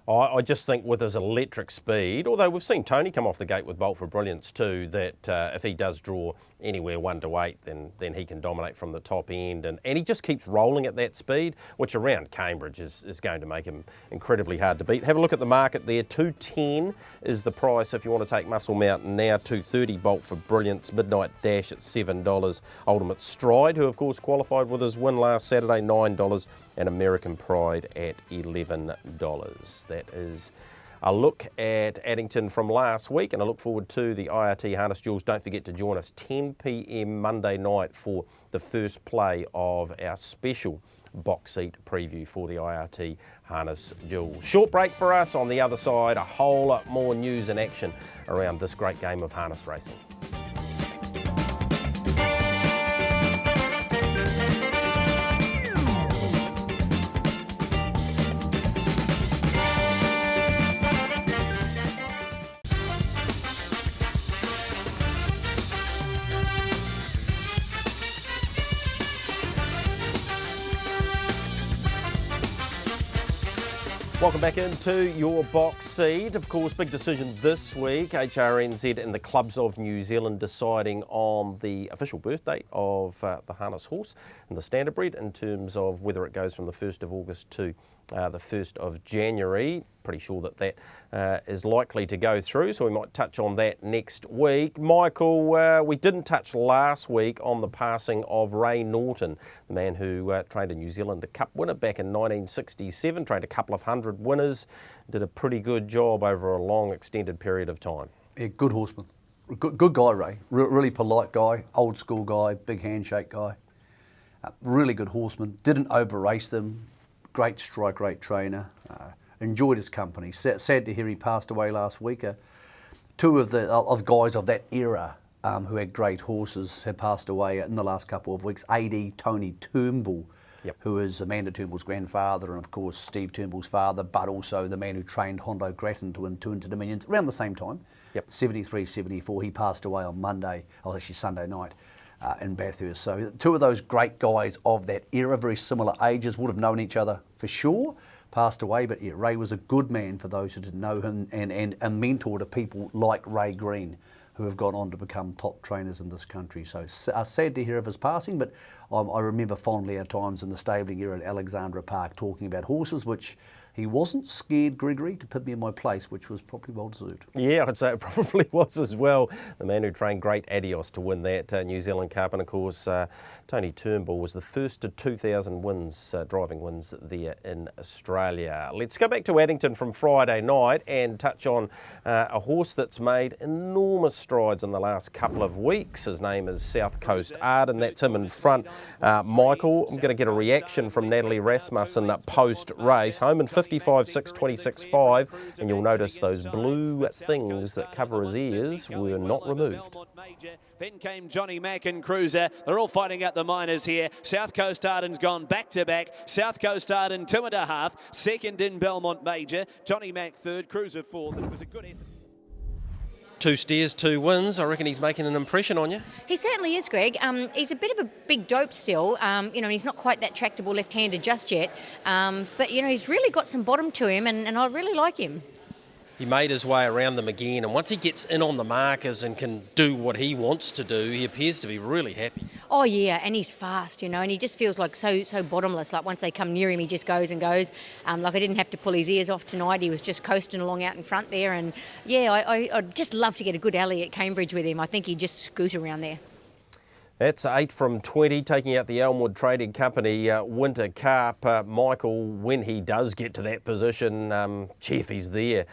Speaker 1: I just think with his electric speed, although we've seen Tony come off the gate with Bolt for Brilliance too, that if he does draw anywhere 1 to 8, then he can dominate from the top end. And he just keeps rolling at that speed, which around Cambridge is going to make him incredibly hard to beat. Have a look at the market there. $2.10 is the price if you want to take Muscle Mountain now. $2.30 Bolt for Brilliance. Midnight Dash at $7. Ultimate Stride, who of course qualified with his win last Saturday, $9. And American Pride at $11. That is a look at Addington from last week, and I look forward to the IRT Harness Jewels. Don't forget to join us 10 p.m. Monday night for the first play of our special box seat preview for the IRT Harness Jewels. Short break for us. On the other side, a whole lot more news and action around this great game of harness racing. Welcome back into your box seat. Of course, big decision this week. HRNZ and the Clubs of New Zealand deciding on the official birth date of the harness horse and the standard bred in terms of whether it goes from the 1st of August to the 1st of January. Pretty sure that is likely to go through, so we might touch on that next week. Michael, we didn't touch last week on the passing of Ray Norton, the man who trained a New Zealand Cup winner back in 1967, trained a couple of hundred winners, did a pretty good job over a long extended period of time.
Speaker 2: Yeah, good horseman. Good guy, Ray. Really polite guy, old school guy, big handshake guy. Really good horseman. Didn't over race them. Great strike rate trainer. Enjoyed his company. Sad to hear he passed away last week. Two of the guys of that era who had great horses have passed away in the last couple of weeks. AD Tony Turnbull, who is Amanda Turnbull's grandfather and of course Steve Turnbull's father, but also the man who trained Hondo Grattan to win 2 Interdominions around the same time. 73, 74. He passed away on Monday, actually Sunday night. In Bathurst. So two of those great guys of that era, very similar ages, would have known each other for sure, passed away, but yeah, Ray was a good man for those who didn't know him and a mentor to people like Ray Green who have gone on to become top trainers in this country. So sad to hear of his passing, but I remember fondly our times in the stabling era at Alexandra Park talking about horses, which he wasn't scared, Gregory, to put me in my place, which was probably well deserved.
Speaker 1: Yeah, I'd say it probably was as well. The man who trained Great Adios to win that New Zealand Cup. And of course, Tony Turnbull was the first to 2,000 wins, driving wins there in Australia. Let's go back to Addington from Friday night and touch on a horse that's made enormous strides in the last couple of weeks. His name is South Coast Arden. That's him in front. Michael, I'm going to get a reaction from Natalie Rasmussen post-race. Home in 55, 6, 26, 5, and you'll notice those blue things that cover his ears were not removed.
Speaker 3: Then came Johnny Mack and Cruiser. They're all fighting out the minors here. South Coast Arden's gone back-to-back. South Coast Arden 2.5. Second in Belmont Major. Johnny Mack third, Cruiser fourth. And it was a good effort.
Speaker 1: 2 steers, 2 wins. I reckon he's making an impression on you.
Speaker 10: He certainly is, Greg. He's a bit of a big dope still. He's not quite that tractable left-handed just yet. But he's really got some bottom to him, and I really like him.
Speaker 1: He made his way around them again, and once he gets in on the markers and can do what he wants to do, he appears to be really happy.
Speaker 10: Oh yeah, and he's fast, and he just feels like so bottomless. Like once they come near him, he just goes and goes. Like I didn't have to pull his ears off tonight. He was just coasting along out in front there, and yeah, I'd just love to get a good alley at Cambridge with him. I think he'd just scoot around there.
Speaker 1: That's 8 from 20, taking out the Elmwood Trading Company Winter Cup. Michael, when he does get to that position, if he's there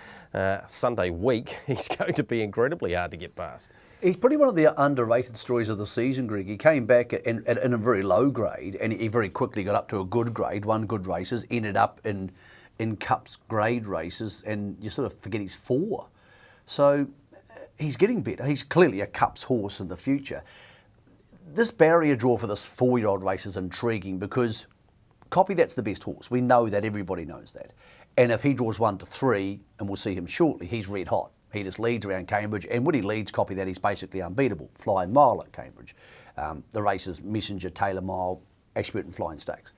Speaker 1: Sunday week, he's going to be incredibly hard to get past.
Speaker 2: He's probably one of the underrated stories of the season, Greg. He came back in a very low grade, and he very quickly got up to a good grade, won good races, ended up in Cups grade races, and you sort of forget he's 4. So he's getting better. He's clearly a Cups horse in the future. This barrier draw for this 4-year-old race is intriguing because Copy, that's the best horse. We know that, everybody knows that. And if he draws 1 to 3, and we'll see him shortly, he's red hot. He just leads around Cambridge, and when he leads, Copy that, he's basically unbeatable. Flying Mile at Cambridge. The races, Messenger, Taylor Mile, Ashburton Flying Stakes.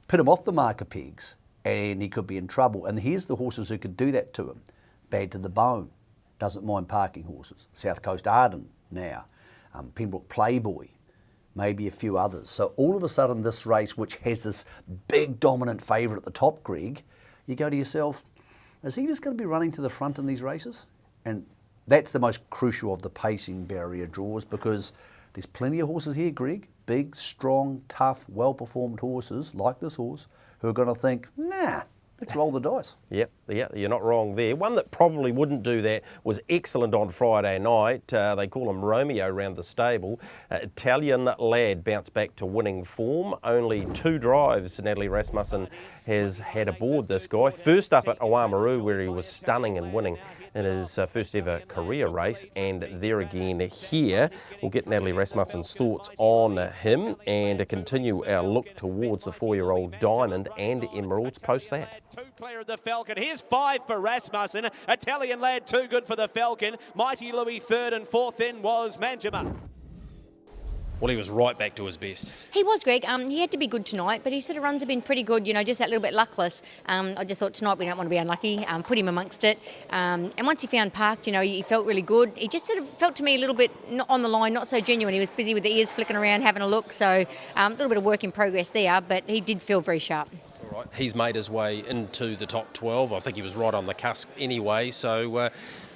Speaker 2: Put him off the marker pegs, and he could be in trouble. And here's the horses who could do that to him. Bad to the Bone, doesn't mind parking horses. South Coast Arden now. Pembroke Playboy. Maybe a few others. So all of a sudden this race, which has this big dominant favourite at the top, Greg, you go to yourself, is he just going to be running to the front in these races? And that's the most crucial of the pacing barrier draws, because there's plenty of horses here, Greg, big, strong, tough, well-performed horses like this horse, who are going to think, nah, let's roll the dice.
Speaker 1: Yep, you're not wrong there. One that probably wouldn't do that was excellent on Friday night. They call him Romeo around the stable. Italian Lad bounced back to winning form. Only 2 drives Natalie Rasmussen has had aboard this guy. First up at Oamaru, where he was stunning and winning in his first ever career race, and there again here. We'll get Natalie Rasmussen's thoughts on him and continue our look towards the 4-year-old Diamond and Emeralds post that.
Speaker 3: 2 clear of the Falcon. Here's 5 for Rasmussen. Italian Lad, 2 good for the Falcon. Mighty Louis third, and fourth in was Manjima.
Speaker 1: Well, he was right back to his best.
Speaker 10: He was, Greg. He had to be good tonight, but his sort of runs have been pretty good, just that little bit luckless. I just thought tonight we don't want to be unlucky, put him amongst it. And once he found Park, he felt really good. He just sort of felt to me a little bit on the line, not so genuine. He was busy with the ears flicking around, having a look. So a little bit of work in progress there, but he did feel very sharp.
Speaker 1: All right, he's made his way into the top 12. I think he was right on the cusp anyway, so...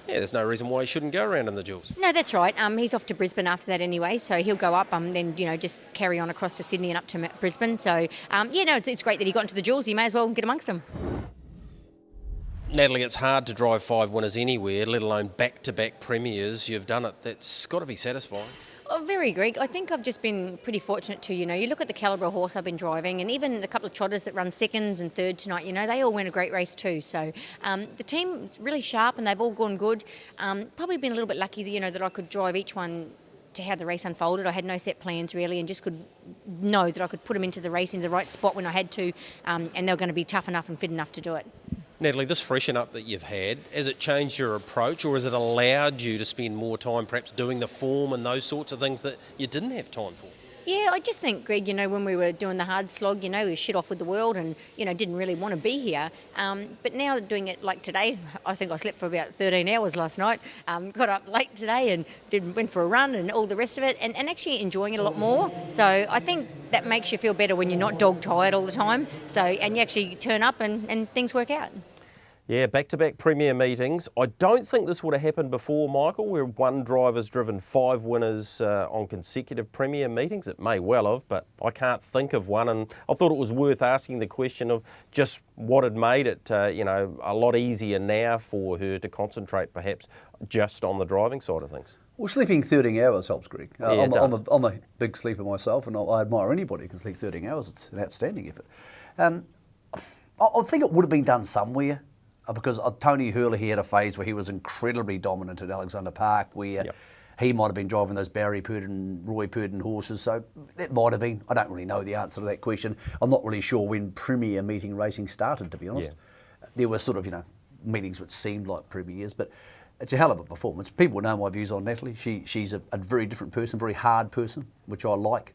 Speaker 1: there's no reason why he shouldn't go around in the duels.
Speaker 10: No, that's right. He's off to Brisbane after that anyway, so he'll go up then, just carry on across to Sydney and up to Brisbane. So, it's great that he got into the duels. He may as well get amongst them.
Speaker 1: Natalie, it's hard to drive 5 winners anywhere, let alone back-to-back premiers. You've done it. That's got to be satisfying.
Speaker 10: Oh, very, Greg. I think I've just been pretty fortunate too. You look at the calibre of horse I've been driving, and even the couple of trotters that run seconds and third tonight, they all win a great race too. So the team's really sharp and they've all gone good. Probably been a little bit lucky, that I could drive each one to how the race unfolded. I had no set plans really and just could know that I could put them into the race in the right spot when I had to, and they were going to be tough enough and fit enough to do it.
Speaker 1: Natalie, this freshen up that you've had, has it changed your approach or has it allowed you to spend more time perhaps doing the form and those sorts of things that you didn't have time for?
Speaker 10: Yeah, I just think, Greg, when we were doing the hard slog, we were shit off with the world and, didn't really want to be here. But now doing it like today, I think I slept for about 13 hours last night, got up late today and went for a run and all the rest of it and actually enjoying it a lot more. So I think that makes you feel better when you're not dog tired all the time. So, and you actually turn up and things work out.
Speaker 1: Yeah, back-to-back premier meetings. I don't think this would have happened before, Michael, where one driver's driven 5 winners on consecutive premier meetings. It may well have, but I can't think of one. And I thought it was worth asking the question of just what had made it, a lot easier now for her to concentrate perhaps just on the driving side of things.
Speaker 2: Well, sleeping 13 hours helps, Greg.
Speaker 1: Yeah, it does.
Speaker 2: I'm a big sleeper myself, and I admire anybody who can sleep 13 hours. It's an outstanding effort. I think it would have been done somewhere. Because Tony Hurley, he had a phase where he was incredibly dominant at Alexandra Park, where he might have been driving those Barry Purdon, Roy Purdon horses. So that might have been. I don't really know the answer to that question. I'm not really sure when premier meeting racing started, to be honest. Yeah. There were sort of, meetings which seemed like premiers, but it's a hell of a performance. People know my views on Natalie. She's a very different person, very hard person, which I like.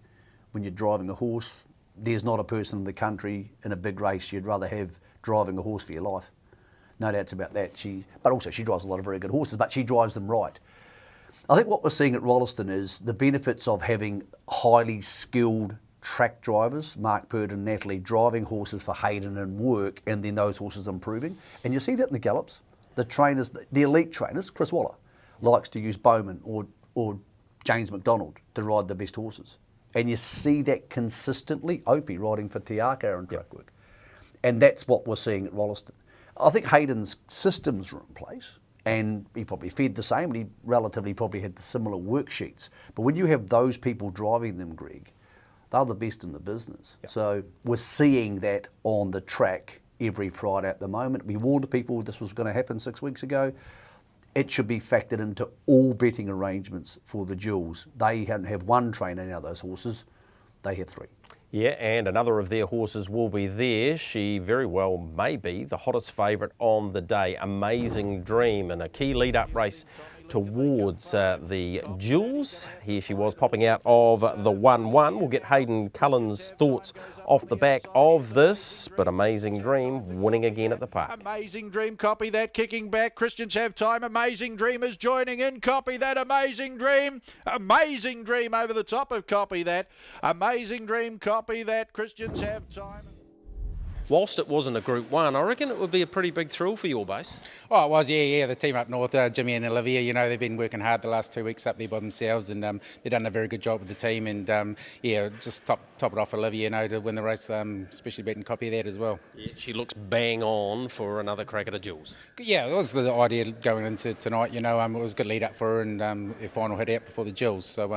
Speaker 2: When you're driving a horse, there's not a person in the country in a big race you'd rather have driving a horse for your life. No doubts about that. But also she drives a lot of very good horses, but she drives them right. I think what we're seeing at Rolleston is the benefits of having highly skilled track drivers, Mark Purdon and Natalie, driving horses for Hayden and work, and then those horses improving. And you see that in the gallops. The trainers, the elite trainers, Chris Waller, likes to use Bowman or James McDonald to ride the best horses. And you see that consistently, Opie riding for Tiaka and track work. And that's what we're seeing at Rolleston. I think Hayden's systems were in place and he probably fed the same and he relatively probably had the similar worksheets. But when you have those people driving them, Greg, they're the best in the business. Yep. So we're seeing that on the track every Friday at the moment. We warned people this was going to happen 6 weeks ago. It should be factored into all betting arrangements for the duels. They don't have one trainer now, those horses. They have 3.
Speaker 1: Yeah, and another of their horses will be there. She very well may be the hottest favourite on the day. Amazing Dream in a key lead-up race towards the duels. Here she was popping out of the 1-1. We'll get Hayden Cullen's thoughts off the back of this, but Amazing Dream winning again at the park.
Speaker 11: Amazing Dream, copy that, kicking back. Christians have time. Amazing Dream is joining in. Copy that, Amazing Dream. Amazing Dream over the top of copy that. Amazing Dream, copy that. Christians have time.
Speaker 1: Whilst it wasn't a Group 1, I reckon it would be a pretty big thrill for your base.
Speaker 4: Oh, it was, yeah. The team up north, Jimmy and Olivia, they've been working hard the last 2 weeks up there by themselves, and they've done a very good job with the team. And just top it off Olivia, to win the race, especially beating copy of that as well.
Speaker 1: Yeah, she looks bang on for another crack at the duels.
Speaker 4: Yeah, it was the idea going into tonight. It was a good lead up for her, and her final hit out before the duels. So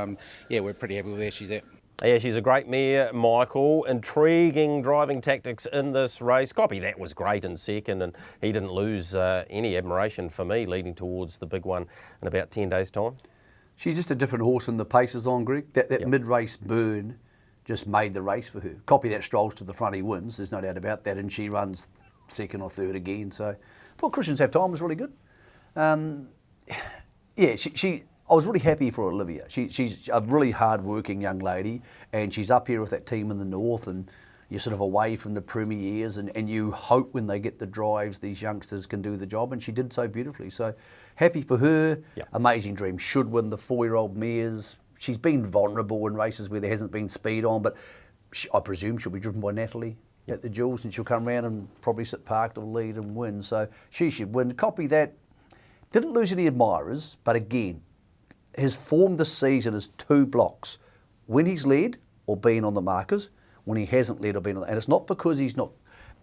Speaker 4: we're pretty happy with where she's at.
Speaker 1: Yeah, she's a great mare, Michael. Intriguing driving tactics in this race. Copy that was great in second, and he didn't lose any admiration for me leading towards the big one in about 10 days' time.
Speaker 2: She's just a different horse than the pace is on, Greg. That mid-race burn just made the race for her. Copy that strolls to the front, he wins, there's no doubt about that, and she runs second or third again. So I thought Christians Have Time was really good. I was really happy for Olivia. She's a really hard-working young lady, and she's up here with that team in the north, and you're sort of away from the premieres, and you hope when they get the drives, these youngsters can do the job, and she did so beautifully. So happy for her.
Speaker 1: Yep.
Speaker 2: Amazing Dream should win the 4-year-old mares. She's been vulnerable in races where there hasn't been speed on, but I presume she'll be driven by Natalie at the Jewels, and she'll come around and probably sit parked or lead and win. So she should win. Copy that. Didn't lose any admirers, but again, his form this season is 2 blocks. When he's led or been on the markers, when he hasn't led or been on, and it's not because he's not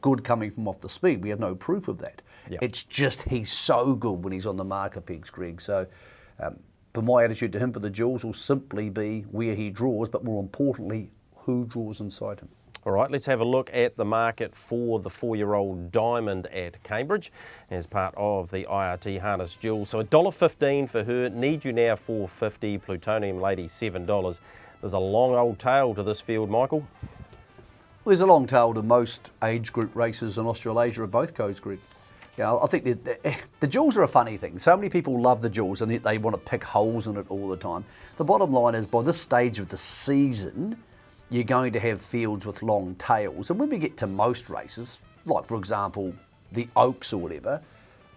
Speaker 2: good coming from off the speed. We have no proof of that.
Speaker 1: Yep.
Speaker 2: It's just he's so good when he's on the marker pegs, Greg. So for my attitude to him for the Jewels will simply be where he draws, but more importantly, who draws inside him.
Speaker 1: All right, let's have a look at the market for the 4-year-old Diamond at Cambridge as part of the IRT Harness Jewel. So $1.15 for her, Need You Now $4.50, Plutonium Lady $7. There's a long old tail to this field, Michael.
Speaker 2: There's a long tail to most age group races in Australasia of both codes, Greg. Yeah, I think the Jewels are a funny thing. So many people love the Jewels and they want to pick holes in it all the time. The bottom line is by this stage of the season, you're going to have fields with long tails. And when we get to most races, like for example, the Oaks or whatever,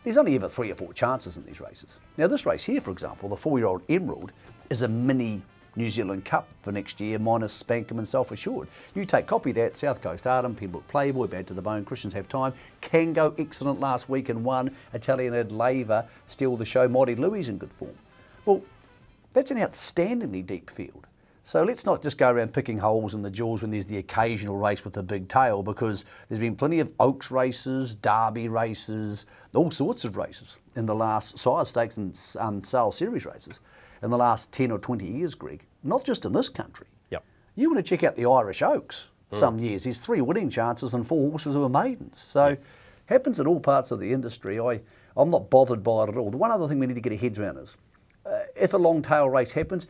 Speaker 2: there's only ever 3 or 4 chances in these races. Now this race here, for example, the 4-year-old Emerald, is a mini New Zealand Cup for next year, minus Spankham and Self Assured. You copy that, South Coast Artem, Pembroke Playboy, Bad to the Bone, Christians Have Time, Kango, excellent last week and won, Italian Ad Leva, Steal the Show, Mighty Louis in good form. Well, that's an outstandingly deep field. So let's not just go around picking holes in the Jewels when there's the occasional race with a big tail, because there's been plenty of Oaks races, Derby races, all sorts of races in the last Sire Stakes and Sale Series races in the last 10 or 20 years, Greg. Not just in this country.
Speaker 1: Yep.
Speaker 2: You want to check out the Irish Oaks some years. There's 3 winning chances and 4 horses who are maidens. So happens in all parts of the industry. I'm not bothered by it at all. The one other thing we need to get our heads around is if a long tail race happens,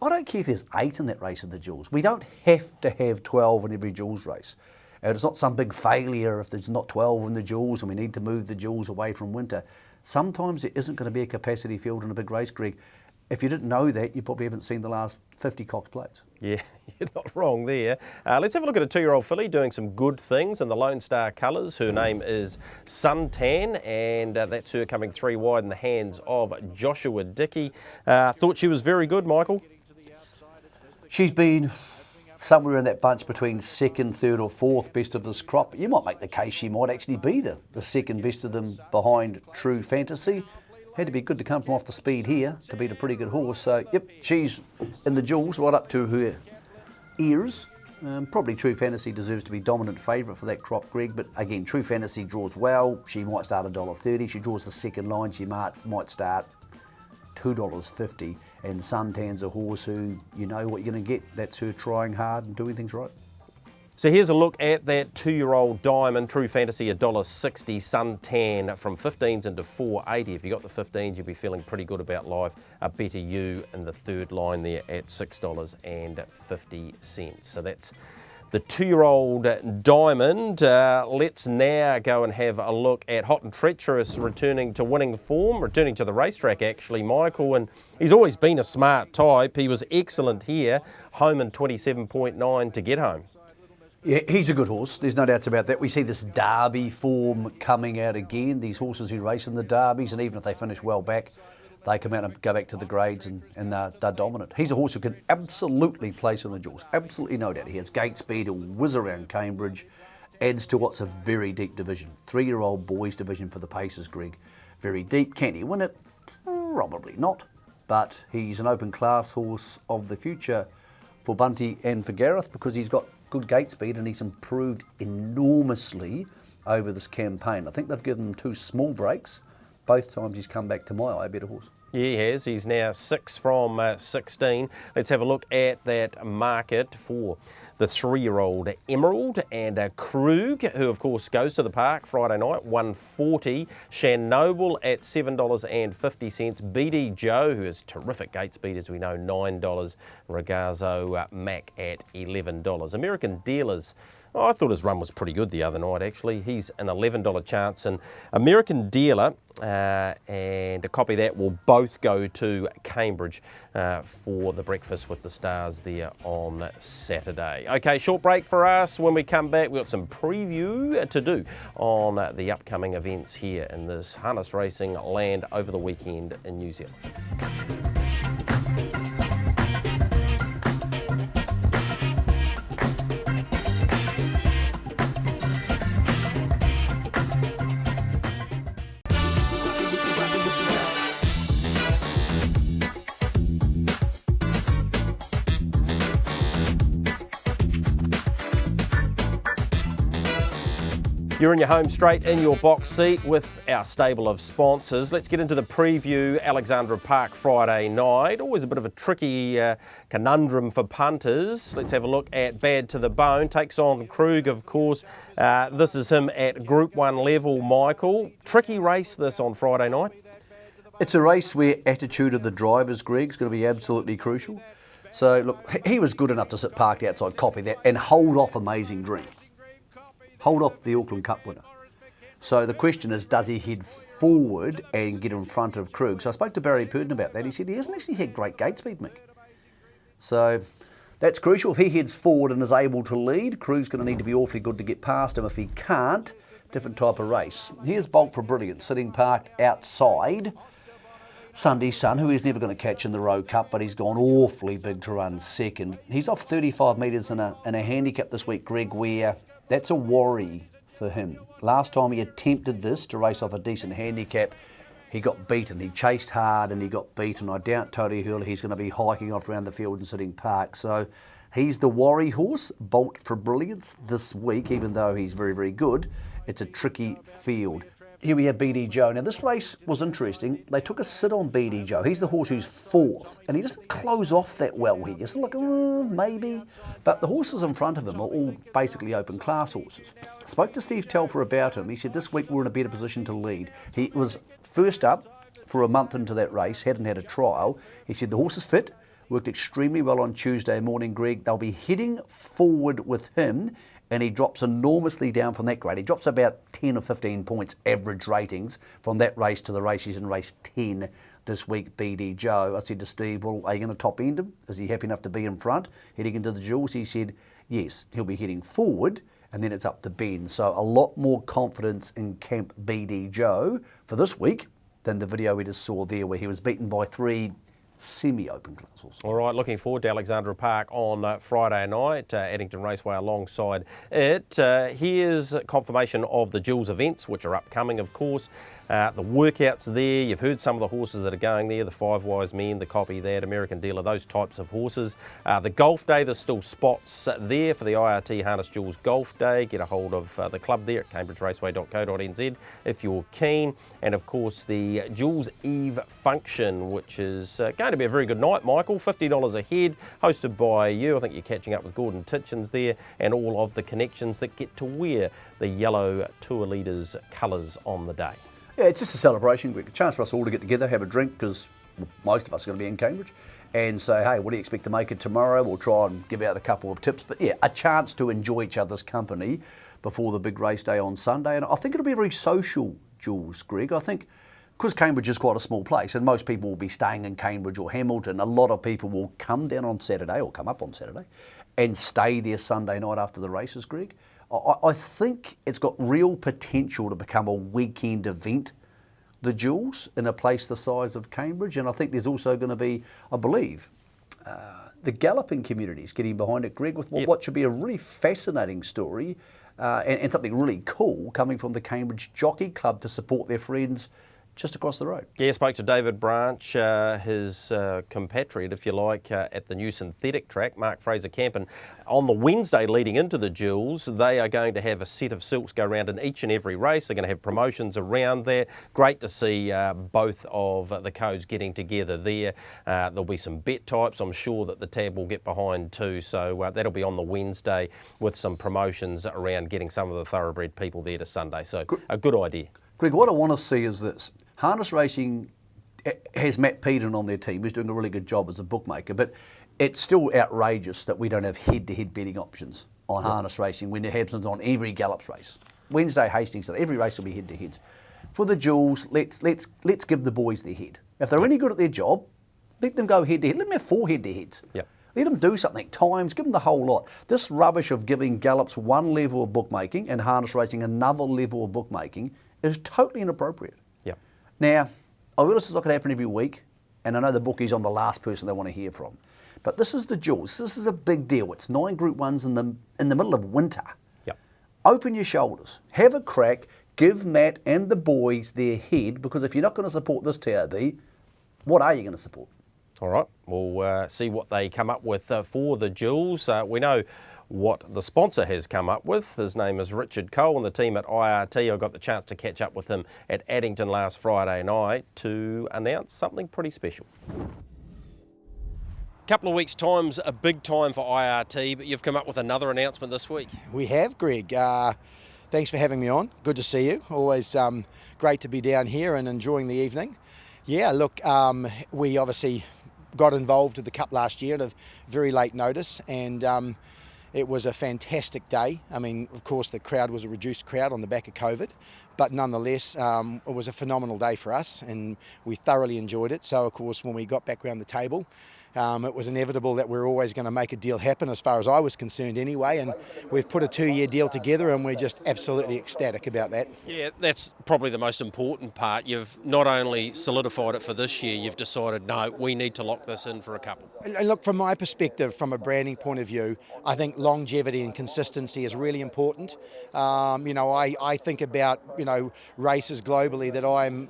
Speaker 2: I don't care if there's 8 in that race of the Jewels. We don't have to have 12 in every Jewels race. And it's not some big failure if there's not 12 in the Jewels and we need to move the Jewels away from winter. Sometimes there isn't going to be a capacity field in a big race, Greg. If you didn't know that, you probably haven't seen the last 50 Cox Plates.
Speaker 1: Yeah, you're not wrong there. Let's have a look at a 2-year-old filly doing some good things in the Lone Star colours. Her name is Suntan, and that's her coming 3 wide in the hands of Joshua Dickey. Thought she was very good, Michael.
Speaker 2: She's been somewhere in that bunch between 2nd, 3rd or 4th best of this crop. You might make the case she might actually be the 2nd best of them behind True Fantasy. Had to be good to come from off the speed here to beat a pretty good horse. So, yep, she's in the Jewels right up to her ears. Probably True Fantasy deserves to be dominant favourite for that crop, Greg. But again, True Fantasy draws well. She might start $1.30. She draws the 2nd line. She might start $2.50. And Suntan's a horse who you know what you're going to get. That's her trying hard and doing things right.
Speaker 1: So here's a look at that 2-year-old Diamond, True Fantasy $1.60, Suntan from 15s into 480. If you got the 15s, you'll be feeling pretty good about life. A better you in the 3rd line there at $6.50. So that's the 2-year-old Diamond. Let's now go and have a look at Hot and Treacherous returning to winning form, returning to the racetrack actually, Michael, and he's always been a smart type. He was excellent here, home in 27.9 to get home.
Speaker 2: Yeah, he's a good horse. There's no doubts about that. We see this Derby form coming out again. These horses who race in the Derbies, and even if they finish well back, they come out and go back to the grades and they're dominant. He's a horse who can absolutely place in the Jewels. Absolutely no doubt. He has gate speed, he'll whiz around Cambridge, adds to what's a very deep division. 3-year-old boys division for the Pacers, Greg. Very deep. Can he win it? Probably not. But he's an open class horse of the future for Bunty and for Gareth because he's got good gate speed and he's improved enormously over this campaign. I think they've given him 2 small breaks. Both times he's come back to my eye a better horse.
Speaker 1: Yeah, he has. He's now 6 from 16. Let's have a look at that market for the 3-year-old Emerald and Krug, who of course goes to the park Friday night, 140. Shan Noble at $7.50. BD Joe, who has terrific gate speed as we know, $9. Ragazzo Mac at $11. American Dealers, I thought his run was pretty good the other night actually. He's an $11 chance, and American Dealer and a copy of that will both go to Cambridge for the Breakfast with the Stars there on Saturday. Okay, short break for us. When we come back, we've got some preview to do on the upcoming events here in this harness racing land over the weekend in New Zealand. You're in your home straight in your box seat with our stable of sponsors. Let's get into the preview. Alexandra Park Friday night. Always a bit of a tricky conundrum for punters. Let's have a look at Bad to the Bone. Takes on Krug, of course. This is him at Group 1 level, Michael. Tricky race this on Friday night.
Speaker 2: It's a race where attitude of the drivers, Greg, is going to be absolutely crucial. So, look, he was good enough to sit parked outside, copy that, and hold off Amazing Dream. Hold off the Auckland Cup winner. So the question is, does he head forward and get in front of Krug? So I spoke to Barry Purden about that. He said he hasn't actually had great gate speed, Mick. So that's crucial. If he heads forward and is able to lead, Krug's going to need to be awfully good to get past him. If he can't, different type of race. Here's Bolt for Brilliance, sitting parked outside Sunday Sun, who he's never going to catch in the Road Cup, but he's gone awfully big to run second. He's off 35 metres in a handicap this week, Greg, where that's a worry for him. Last time he attempted this to race off a decent handicap, he got beaten. He chased hard and he got beaten. I doubt Tony Hurley he's going to be hiking off around the field and sitting park. So he's the worry horse, Bolt for Brilliance, this week, even though he's very, very good. It's a tricky field. Here we have BD Joe. Now this race was interesting. They took a sit on BD Joe. He's the horse who's fourth, and he doesn't close off that well here. You're sort of like, maybe. But the horses in front of him are all basically open class horses. I spoke to Steve Telfer about him. He said this week we're in a better position to lead. He was first up for a month into that race, hadn't had a trial. He said the horse is fit, worked extremely well on Tuesday morning, Greg. They'll be heading forward with him, and he drops enormously down from that grade. He drops about 10 or 15 points average ratings from that race to the race he's in race 10 this week, BD Joe. I said to Steve, well, are you going to top end him? Is he happy enough to be in front, heading into the jewels? He said, yes, he'll be heading forward, and then it's up to Ben. So a lot more confidence in Camp BD Joe for this week than the video we just saw there, where he was beaten by 3 semi-open class horses.
Speaker 1: All right, looking forward to Alexandra Park on Friday night, Addington Raceway alongside it. Here's confirmation of the Jules events, which are upcoming, of course. The workouts there, you've heard some of the horses that are going there, the Five Wise Men, the Copy That, American Dealer, those types of horses. The Golf Day, there's still spots there for the IRT Harness Jules Golf Day. Get a hold of the club there at cambridgeraceway.co.nz if you're keen. And of course the Jules Eve function, which is going to be a very good night, Michael. $50 a head, hosted by you. I think you're catching up with Gordon Titchens there, and all of the connections that get to wear the yellow Tour Leaders colours on the day.
Speaker 2: Yeah, it's just a celebration, a chance for us all to get together, have a drink, because most of us are going to be in Cambridge, and say, hey, what do you expect to make it tomorrow? We'll try and give out a couple of tips. But yeah, a chance to enjoy each other's company before the big race day on Sunday. And I think it'll be a very social, Jules, Greg. I think because Cambridge is quite a small place and most people will be staying in Cambridge or Hamilton, a lot of people will come down on Saturday or come up on Saturday and stay there Sunday night after the races, Greg. I think it's got real potential to become a weekend event, the Jules, in a place the size of Cambridge. And I think there's also going to be, I believe, the galloping community is getting behind it, Greg, with what should be a really fascinating story and something really cool coming from the Cambridge Jockey Club to support their friends just across the road.
Speaker 1: Yeah, spoke to David Branch, his compatriot, if you like, at the new synthetic track, Mark Fraser Camp. And on the Wednesday leading into the Jules, they are going to have a set of silks go around in each and every race. They're going to have promotions around there. Great to see both of the codes getting together there. There'll be some bet types I'm sure that the tab will get behind too. So that'll be on the Wednesday with some promotions around getting some of the thoroughbred people there to Sunday. So a good idea.
Speaker 2: Greg, what I want to see is this. Harness Racing has Matt Peden on their team, who's doing a really good job as a bookmaker, but it's still outrageous that we don't have head-to-head betting options on harness racing when it happens on every Gallops race. Wednesday, Hastings, every race will be head-to-heads. for the jewels, let's give the boys their head. If they're any good at their job, let them go head to head. Let them have 4 head to heads.
Speaker 1: Yep.
Speaker 2: Let them do something. Times, give them the whole lot. This rubbish of giving gallops one level of bookmaking and harness racing another level of bookmaking is totally inappropriate.
Speaker 1: Yep.
Speaker 2: Now, I realise it's not going to happen every week, and I know the bookies, I'm the last person they want to hear from. But this is the jewels. This is a big deal. It's 9 Group 1s in the middle of winter.
Speaker 1: Yep.
Speaker 2: Open your shoulders. Have a crack. Give Matt and the boys their head, because if you're not going to support this TRB, what are you going to support?
Speaker 1: All right, we'll see what they come up with for the jewels. We know what the sponsor has come up with. His name is Richard Cole, and the team at IRT. I got the chance to catch up with him at Addington last Friday night to announce something pretty special. Couple of weeks' time's a big time for IRT, but you've come up with another announcement this week.
Speaker 12: We have, Greg. Thanks for having me on. Good to see you. Always great to be down here and enjoying the evening. Yeah, look, we obviously got involved with the Cup last year at a very late notice, and it was a fantastic day. I mean, of course, the crowd was a reduced crowd on the back of COVID, but nonetheless, it was a phenomenal day for us, and we thoroughly enjoyed it. So, of course, when we got back around the table, it was inevitable that we're always going to make a deal happen, as far as I was concerned anyway, and we've put a 2-year deal together, and we're just absolutely ecstatic about that.
Speaker 1: Yeah, that's probably the most important part. You've not only solidified it for this year, you've decided, no, we need to lock this in for a couple.
Speaker 12: And look, from my perspective, from a branding point of view, I think longevity and consistency is really important. I think about, races globally that I'm,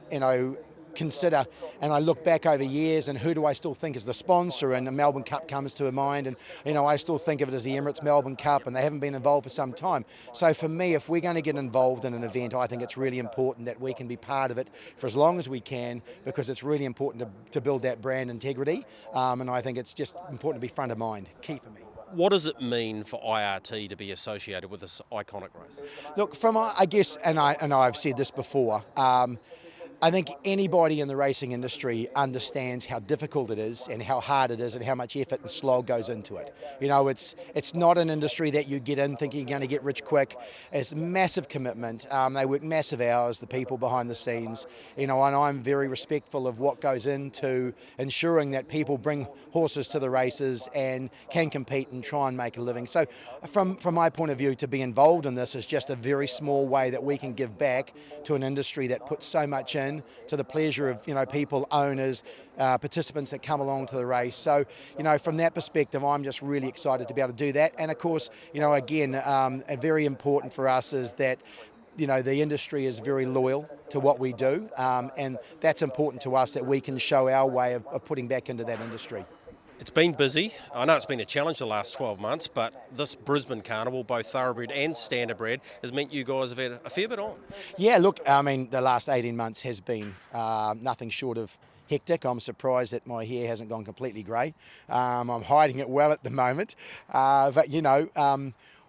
Speaker 12: consider, and I look back over years and who do I still think is the sponsor, and the Melbourne Cup comes to mind, and I still think of it as the Emirates Melbourne Cup, and they haven't been involved for some time. So for me, if we're going to get involved in an event, I think it's really important that we can be part of it for as long as we can, because it's really important to build that brand integrity, and I think it's just important to be front of mind, key for me.
Speaker 1: What does it mean for IRT to be associated with this iconic race?
Speaker 12: Look, I guess, and I've said this before, I think anybody in the racing industry understands how difficult it is and how hard it is and how much effort and slog goes into it. It's not an industry that you get in thinking you're going to get rich quick. It's massive commitment. They work massive hours, the people behind the scenes. And I'm very respectful of what goes into ensuring that people bring horses to the races and can compete and try and make a living. So from my point of view, to be involved in this is just a very small way that we can give back to an industry that puts so much in, to the pleasure of people, owners, participants that come along to the race. So from that perspective, I'm just really excited to be able to do that. And of course, again, very important for us is that the industry is very loyal to what we do, and that's important to us, that we can show our way of putting back into that industry.
Speaker 1: It's been busy. I know it's been a challenge the last 12 months, but this Brisbane Carnival, both thoroughbred and standardbred, has meant you guys have had a fair bit on.
Speaker 12: Yeah, look, I mean, the last 18 months has been nothing short of hectic. I'm surprised that my hair hasn't gone completely grey. I'm hiding it well at the moment, but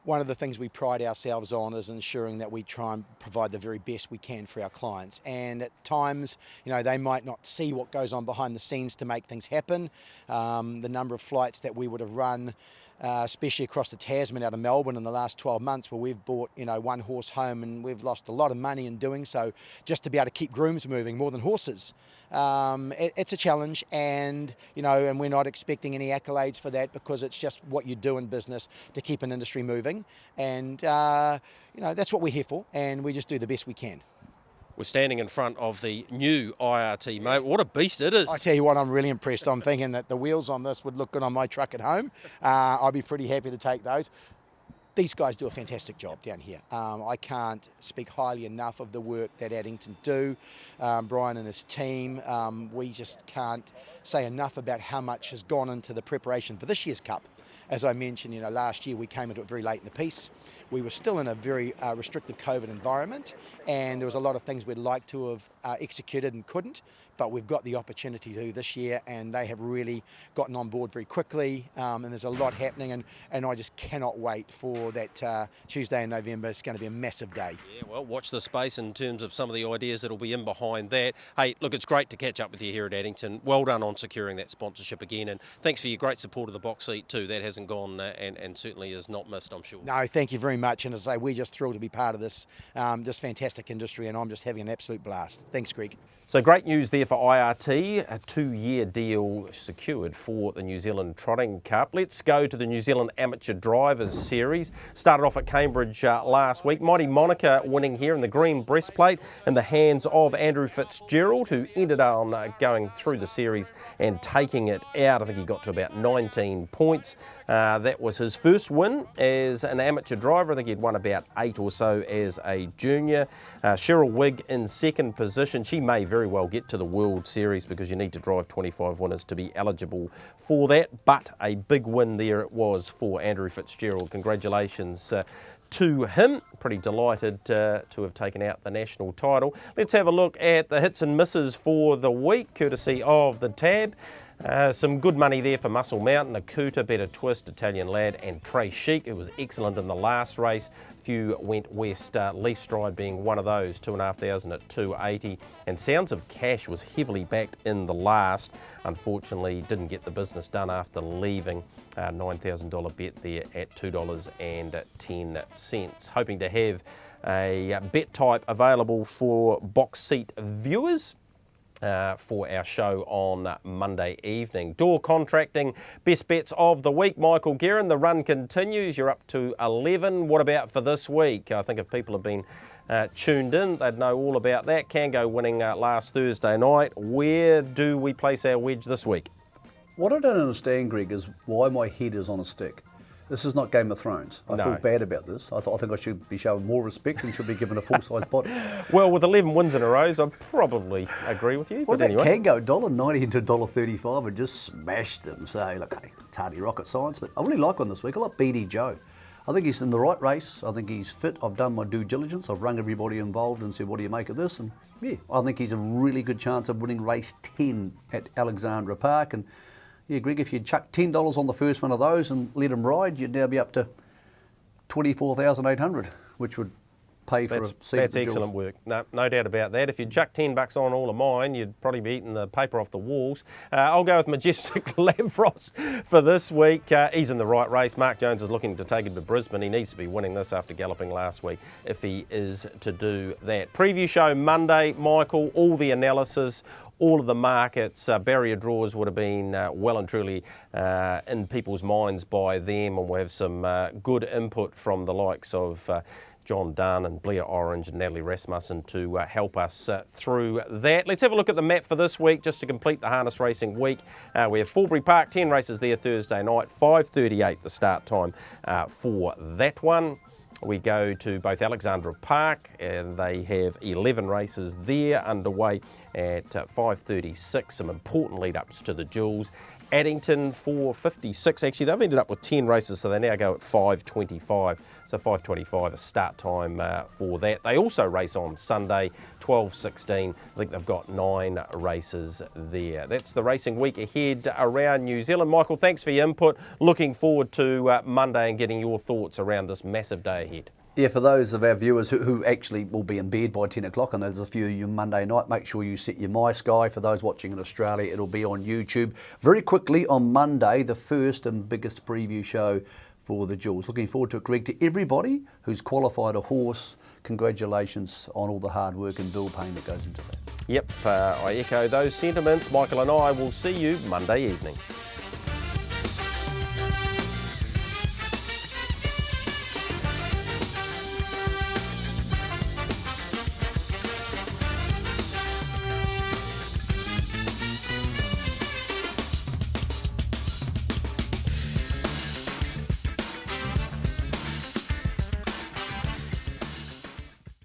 Speaker 12: one of the things we pride ourselves on is ensuring that we try and provide the very best we can for our clients. And at times, they might not see what goes on behind the scenes to make things happen. The number of flights that we would have run, especially across the Tasman out of Melbourne in the last 12 months, where we've bought, one horse home, and we've lost a lot of money in doing so, just to be able to keep grooms moving more than horses. It's a challenge, and and we're not expecting any accolades for that, because it's just what you do in business to keep an industry moving, and that's what we're here for, and we just do the best we can.
Speaker 1: We're standing in front of the new IRT, mate. What a beast it is.
Speaker 12: I tell you what, I'm really impressed. I'm thinking that the wheels on this would look good on my truck at home. I'd be pretty happy to take those. These guys do a fantastic job down here. I can't speak highly enough of the work that Addington do. Brian and his team, we just can't say enough about how much has gone into the preparation for this year's Cup. As I mentioned, last year we came into it very late in the piece. We were still in a very restrictive COVID environment, and there was a lot of things we'd like to have executed and couldn't, but we've got the opportunity to this year, and they have really gotten on board very quickly, and there's a lot happening, and I just cannot wait for that Tuesday in November. It's going to be a massive day.
Speaker 1: Yeah, well, watch the space in terms of some of the ideas that'll be in behind that. Hey, look, it's great to catch up with you here at Addington. Well done on securing that sponsorship again, and thanks for your great support of the box seat too. That hasn't hasn't gone and certainly is not missed, I'm sure.
Speaker 12: No, thank you very much. And as I say, we're just thrilled to be part of this fantastic industry, and I'm just having an absolute blast. Thanks, Greg.
Speaker 1: So great news there for IRT, a 2-year deal secured for the New Zealand Trotting Cup. Let's go to the New Zealand Amateur Drivers Series. Started off at Cambridge last week. Mighty Monica winning here in the green breastplate in the hands of Andrew Fitzgerald, who ended on going through the series and taking it out. I think he got to about 19 points. That was his first win as an amateur driver. I think he'd won about 8 or so as a junior. Cheryl Wigg in second position. She may very well get to the World Series because you need to drive 25 winners to be eligible for that. But a big win there it was for Andrew Fitzgerald. Congratulations to him. Pretty delighted to have taken out the national title. Let's have a look at the hits and misses for the week, courtesy of the Tab. Some good money there for Muscle Mountain, Akuta, Better Twist, Italian Lad and Trey Chic, who was excellent in the last race. Few went west, Lee Stride being one of those, 2,500 at 280. And Sounds of Cash was heavily backed in the last. Unfortunately, didn't get the business done after leaving. $9,000 bet there at $2.10. Hoping to have a bet type available for box seat viewers for our show on Monday evening. Door contracting, best bets of the week. Michael Guerin, the run continues. You're up to 11. What about for this week? I think if people have been tuned in, they'd know all about that. Kango winning last Thursday night. Where do we place our wedge this week?
Speaker 2: What I don't understand, Greg, is why my head is on a stick. This is not Game of Thrones. I feel bad about this. I think I should be shown more respect and should be given a full-size body.
Speaker 1: Well, with 11 wins in a row, I probably agree with you.
Speaker 2: What
Speaker 1: but
Speaker 2: about
Speaker 1: anyway.
Speaker 2: Kango, $1.90 into $1.35 and just smash them. Say, look, hey, it's hardly rocket science, but I really like one this week. I like BD Joe. I think he's in the right race. I think he's fit. I've done my due diligence. I've rung everybody involved and said, what do you make of this? And yeah, I think he's a really good chance of winning race 10 at Alexandra Park. And yeah, Greg, if you'd chuck $10 on the first one of those and let him ride, you'd now be up to $24,800, which would pay for a seat.
Speaker 1: That's excellent work. No doubt about that. If you chuck $10 on all of mine, you'd probably be eating the paper off the walls. I'll go with Majestic Lavros for this week. He's in the right race. Mark Jones is looking to take him to Brisbane. He needs to be winning this after galloping last week if he is to do that. Preview show Monday, Michael, all the analysis, all of the markets, barrier draws would have been well and truly in people's minds by them, and we'll have some good input from the likes of John Dunn and Blair Orange and Natalie Rasmussen to help us through that. Let's have a look at the map for this week just to complete the harness racing week. We have Forbury Park, 10 races there Thursday night, 5:38 the start time for that one. We go to both Alexandra Park and they have 11 races there underway at 5:36. Some important lead-ups to the Jewels. Addington 4:56. Actually, they've ended up with 10 races, so they now go at 5:25. So 5:25 a start time for that. They also race on Sunday, 12:16. I think they've got 9 races there. That's the racing week ahead around New Zealand. Michael, thanks for your input. Looking forward to Monday and getting your thoughts around this massive day ahead.
Speaker 2: Yeah, for those of our viewers who actually will be in bed by 10 o'clock, and there's a few of you Monday night, make sure you set your My Sky. For those watching in Australia, it'll be on YouTube. Very quickly on Monday, the first and biggest preview show for the Jewels. Looking forward to it, Greg. To everybody who's qualified a horse, congratulations on all the hard work and bill paying that goes into that.
Speaker 1: Yep, I echo those sentiments. Michael and I will see you Monday evening.